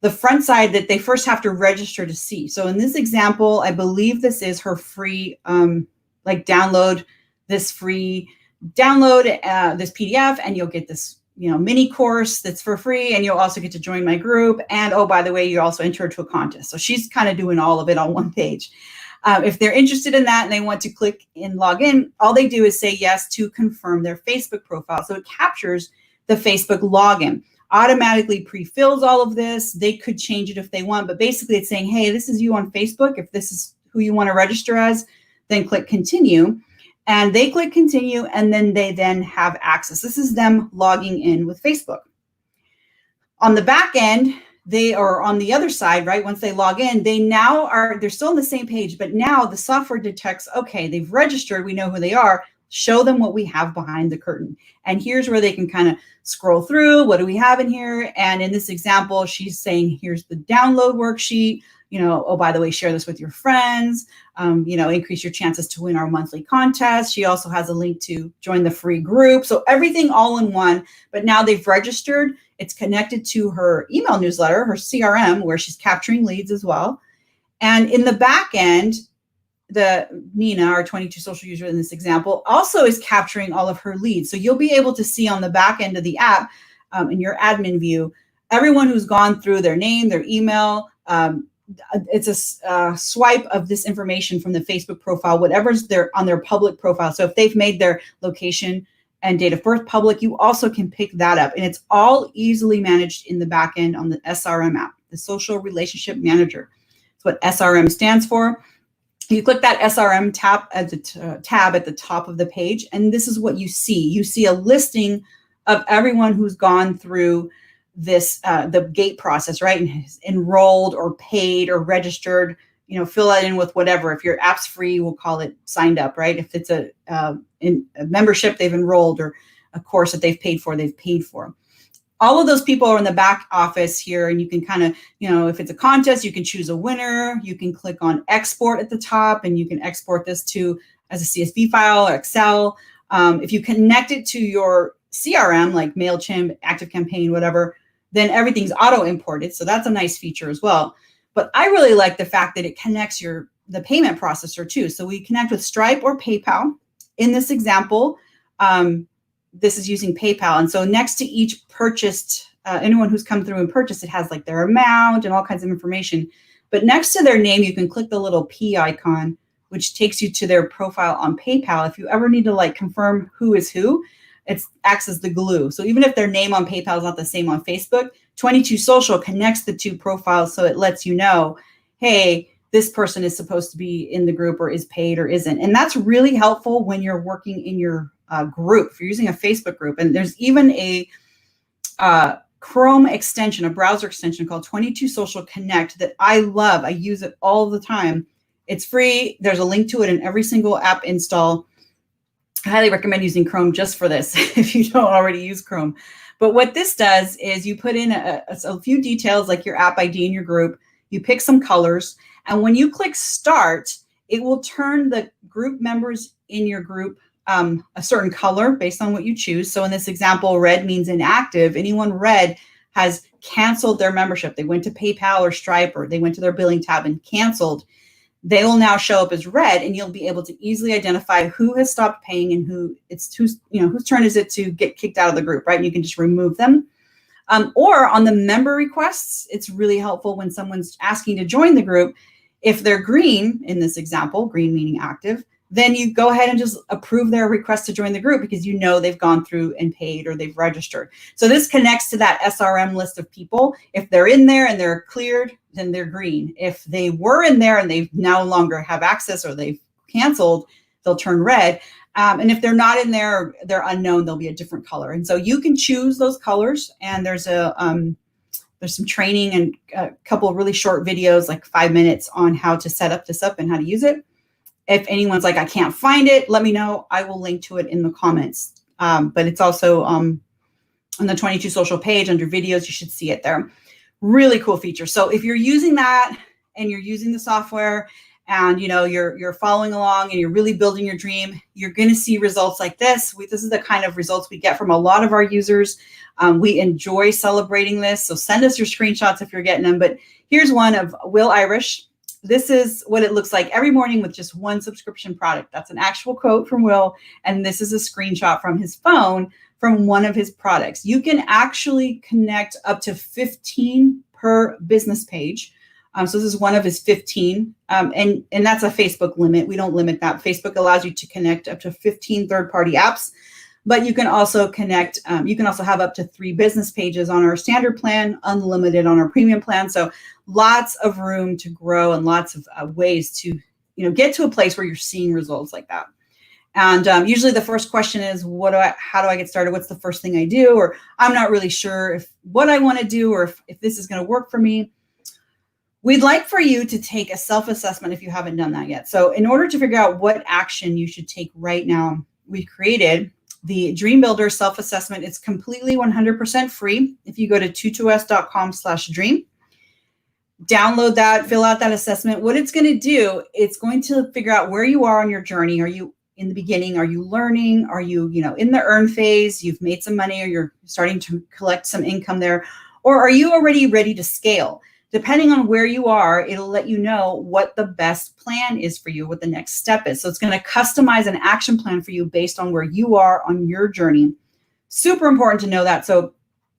S1: the front side that they first have to register to see. So in this example, I believe this is her free, download this free download, this PDF, and you'll get this, mini course that's for free. And you'll also get to join my group. And oh, by the way, you're also entered to a contest. So she's kind of doing all of it on one page. If they're interested in that and they want to click and log in, all they do is say yes to confirm their Facebook profile. So it captures the Facebook login, automatically pre-fills all of this. They could change it if they want, but basically it's saying, hey, this is you on Facebook. If this is who you want to register as, then click continue. And they click continue, and then they have access. This is them logging in with Facebook. On the back end, they are on the other side, right? Once they log in, they're still on the same page, but now the software detects, okay, they've registered, we know who they are, show them what we have behind the curtain. And here's where they can kind of scroll through, what do we have in here? And in this example, she's saying, here's the download worksheet. Oh, by the way, share this with your friends, increase your chances to win our monthly contest. She also has a link to join the free group. So everything all in one, but now they've registered. It's connected to her email newsletter, her CRM, where she's capturing leads as well. And in the back end, Nina, our 22 Social user in this example, also is capturing all of her leads. So you'll be able to see on the back end of the app, in your admin view, everyone who's gone through their name, their email, it's a swipe of this information from the Facebook profile, whatever's on their public profile. So if they've made their location and date of birth public, you also can pick that up. And it's all easily managed in the back end on the SRM app, the Social Relationship Manager. That's what SRM stands for. You click that SRM tab at the top of the page, and this is what you see. You see a listing of everyone who's gone through this the gate process, right? And has enrolled or paid or registered. Fill that in with whatever. If your app's free, we'll call it signed up, right? If it's a membership, they've enrolled, or a course that they've paid for. All of those people are in the back office here, and you can kind of, if it's a contest, you can choose a winner. You can click on export at the top, and you can export this as a CSV file or Excel. If you connect it to your CRM, like MailChimp, ActiveCampaign, whatever, then everything's auto-imported. So that's a nice feature as well. But I really like the fact that it connects the payment processor too. So we connect with Stripe or PayPal. In this example, this is using PayPal. And so next to each purchased, anyone who's come through and purchased, it has like their amount and all kinds of information. But next to their name, you can click the little P icon, which takes you to their profile on PayPal. If you ever need to confirm who is who, it acts as the glue. So even if their name on PayPal is not the same on Facebook, 22 Social connects the two profiles, so it lets you know, hey, this person is supposed to be in the group or is paid or isn't. And that's really helpful when you're working in your group. If you're using a Facebook group, and there's even a Chrome extension, a browser extension called 22 Social Connect that I love. I use it all the time. It's free. There's a link to it in every single app install. I highly recommend using Chrome just for this if you don't already use Chrome. But what this does is you put in a few details like your app ID in your group. You pick some colors. And when you click start, it will turn the group members in your group a certain color based on what you choose. So in this example, red means inactive. Anyone red has canceled their membership. They went to PayPal or Stripe, or they went to their billing tab and canceled. They will now show up as red, and you'll be able to easily identify who has stopped paying and whose turn is it to get kicked out of the group, right? And you can just remove them. Or on the member requests, it's really helpful when someone's asking to join the group. If they're green, in this example, green meaning active, then you go ahead and just approve their request to join the group because they've gone through and paid or they've registered. So this connects to that SRM list of people. If they're in there and they're cleared, then they're green. If they were in there and they no longer have access or they've canceled, they'll turn red. And if they're not in there, or they're unknown, they'll be a different color. And so you can choose those colors. And there's some training and a couple of really short videos, like 5 minutes, on how to set up this up and how to use it. If anyone's like, I can't find it, let me know. I will link to it in the comments. But it's also on the 22 Social page under videos. You should see it there. Really cool feature. So if you're using that and you're using the software and you're following along and you're really building your dream, you're going to see results like this. This is the kind of results we get from a lot of our users. We enjoy celebrating this. So send us your screenshots if you're getting them. But here's one of Will Irish. This is what it looks like every morning with just one subscription product. That's an actual quote from Will. And this is a screenshot from his phone from one of his products. You can actually connect up to 15 per business page. So this is one of his 15. And that's a Facebook limit. We don't limit that. Facebook allows you to connect up to 15 third-party apps. But you can also connect, you can also have up to 3 business pages on our standard plan, unlimited on our premium plan. So lots of room to grow and lots of ways to, get to a place where you're seeing results like that. And usually the first question is, how do I get started? What's the first thing I do? Or I'm not really sure what I want to do or if this is going to work for me. We'd like for you to take a self-assessment if you haven't done that yet. So in order to figure out what action you should take right now, we created the Dream Builder self-assessment. It's completely 100% free. If you go to 22s.com/dream, download that, fill out that assessment. What it's going to do, it's going to figure out where you are on your journey. Are you in the beginning? Are you learning? Are you, in the earn phase? You've made some money or you're starting to collect some income there? Or are you already ready to scale? Depending on where you are, it'll let you know what the best plan is for you, what the next step is. So it's going to customize an action plan for you based on where you are on your journey. Super important to know that. So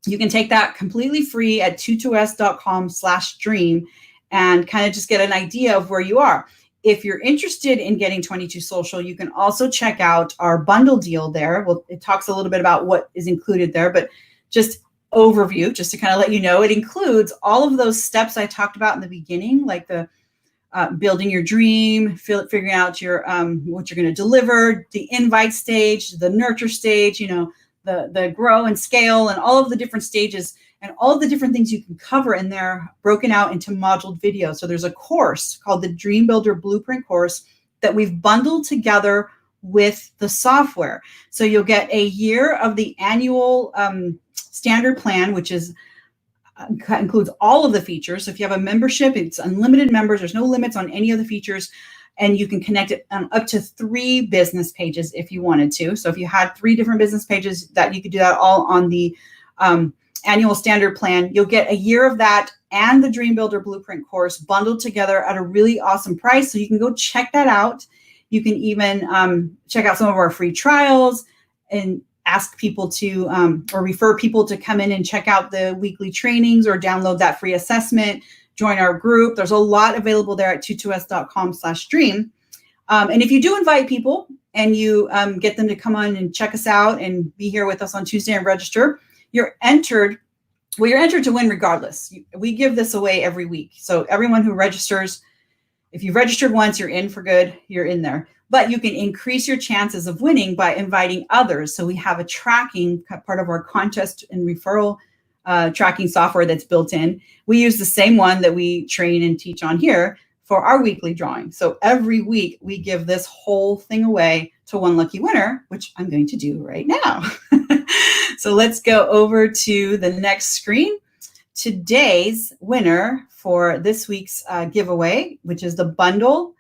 S1: you can take that completely free at 22s.com/dream and kind of just get an idea of where you are. If you're interested in getting 22 Social, you can also check out our bundle deal there. Well, it talks a little bit about what is included there, but just overview, just to kind of let you know, it includes all of those steps I talked about in the beginning, like the building your dream, figuring out your what you're going to deliver, the invite stage, the nurture stage, the grow and scale, and all of the different stages and all of the different things you can cover in there, broken out into modeled videos. So there's a course called the Dream Builder Blueprint course that we've bundled together with the software. So you'll get a year of the annual standard plan, which includes all of the features. So if you have a membership, it's unlimited members. There's no limits on any of the features, and you can connect it up to 3 business pages if you wanted to. So if you had 3 different business pages, that you could do that all on the annual standard plan. You'll get a year of that and the Dream Builder Blueprint course bundled together at a really awesome price. So you can go check that out. You can even check out some of our free trials and ask people to or refer people to come in and check out the weekly trainings or download that free assessment, join our group. There's a lot available there at 22s.com/dream. And if you do invite people and you get them to come on and check us out and be here with us on Tuesday and register, you're entered to win regardless. We give this away every week. So everyone who registers, if you've registered once, you're in for good, you're in there. But you can increase your chances of winning by inviting others. So we have a tracking part of our contest and referral tracking software that's built in. We use the same one that we train and teach on here for our weekly drawing. So every week we give this whole thing away to one lucky winner, which I'm going to do right now. So let's go over to the next screen. Today's winner for this week's giveaway, which is the bundle,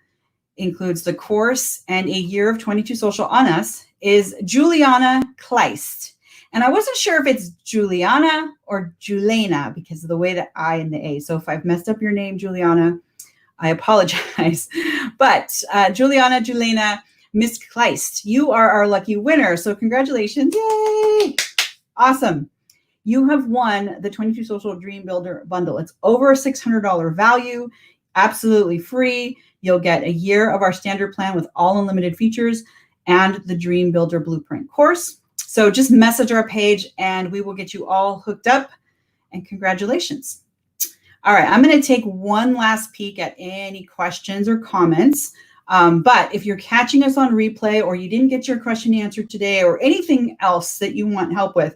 S1: includes the course and a year of 22 Social on Us, is Juliana Kleist. And I wasn't sure if it's Juliana or Julena because of the way that I and the A. So if I've messed up your name, Juliana, I apologize. But Juliana, Julena, Miss Kleist, you are our lucky winner. So congratulations. Yay! Awesome. You have won the 22 Social Dream Builder bundle. It's over a $600 value, absolutely free. You'll get a year of our standard plan with all unlimited features and the Dream Builder Blueprint course. So just message our page and we will get you all hooked up, and congratulations. All right, I'm going to take one last peek at any questions or comments. But if you're catching us on replay or you didn't get your question answered today or anything else that you want help with,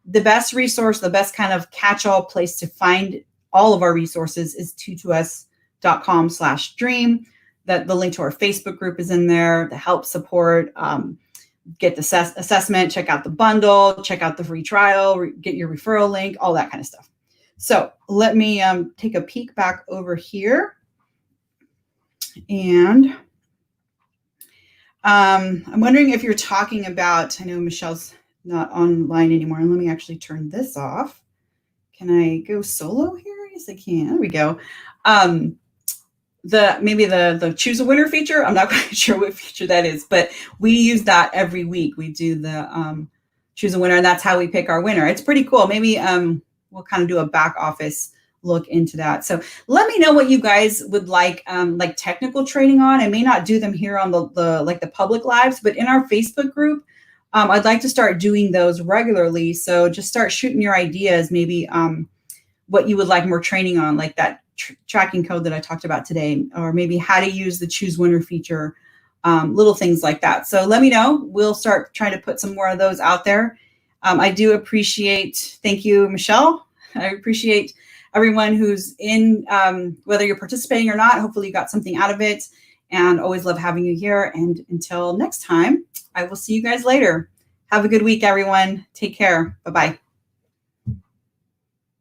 S1: the best resource, the best kind of catch-all place to find all of our resources is 22s.com/dream. That the link to our Facebook group is in there, the help support, get the assessment, check out the bundle, check out the free trial, get your referral link, all that kind of stuff. So let me take a peek back over here. And I'm wondering if you're talking about, I know Michelle's not online anymore. And let me actually turn this off. Can I go solo here? Yes, I can. There we go. Maybe the choose a winner feature. I'm not quite sure what feature that is, but we use that every week. We do the choose a winner, and that's how we pick our winner. It's pretty cool. Maybe we'll kind of do a back office look into that. So let me know what you guys would like technical training on. I may not do them here on the public lives, but in our Facebook group, I'd like to start doing those regularly. So just start shooting your ideas, maybe what you would like more training on, like that tracking code that I talked about today, or maybe how to use the choose winner feature, little things like that. So let me know. We'll start trying to put some more of those out there. I do appreciate, thank you, Michelle. I appreciate everyone who's in, whether you're participating or not. Hopefully you got something out of it, and always love having you here. And until next time, I will see you guys later. Have a good week, everyone. Take care. Bye-bye.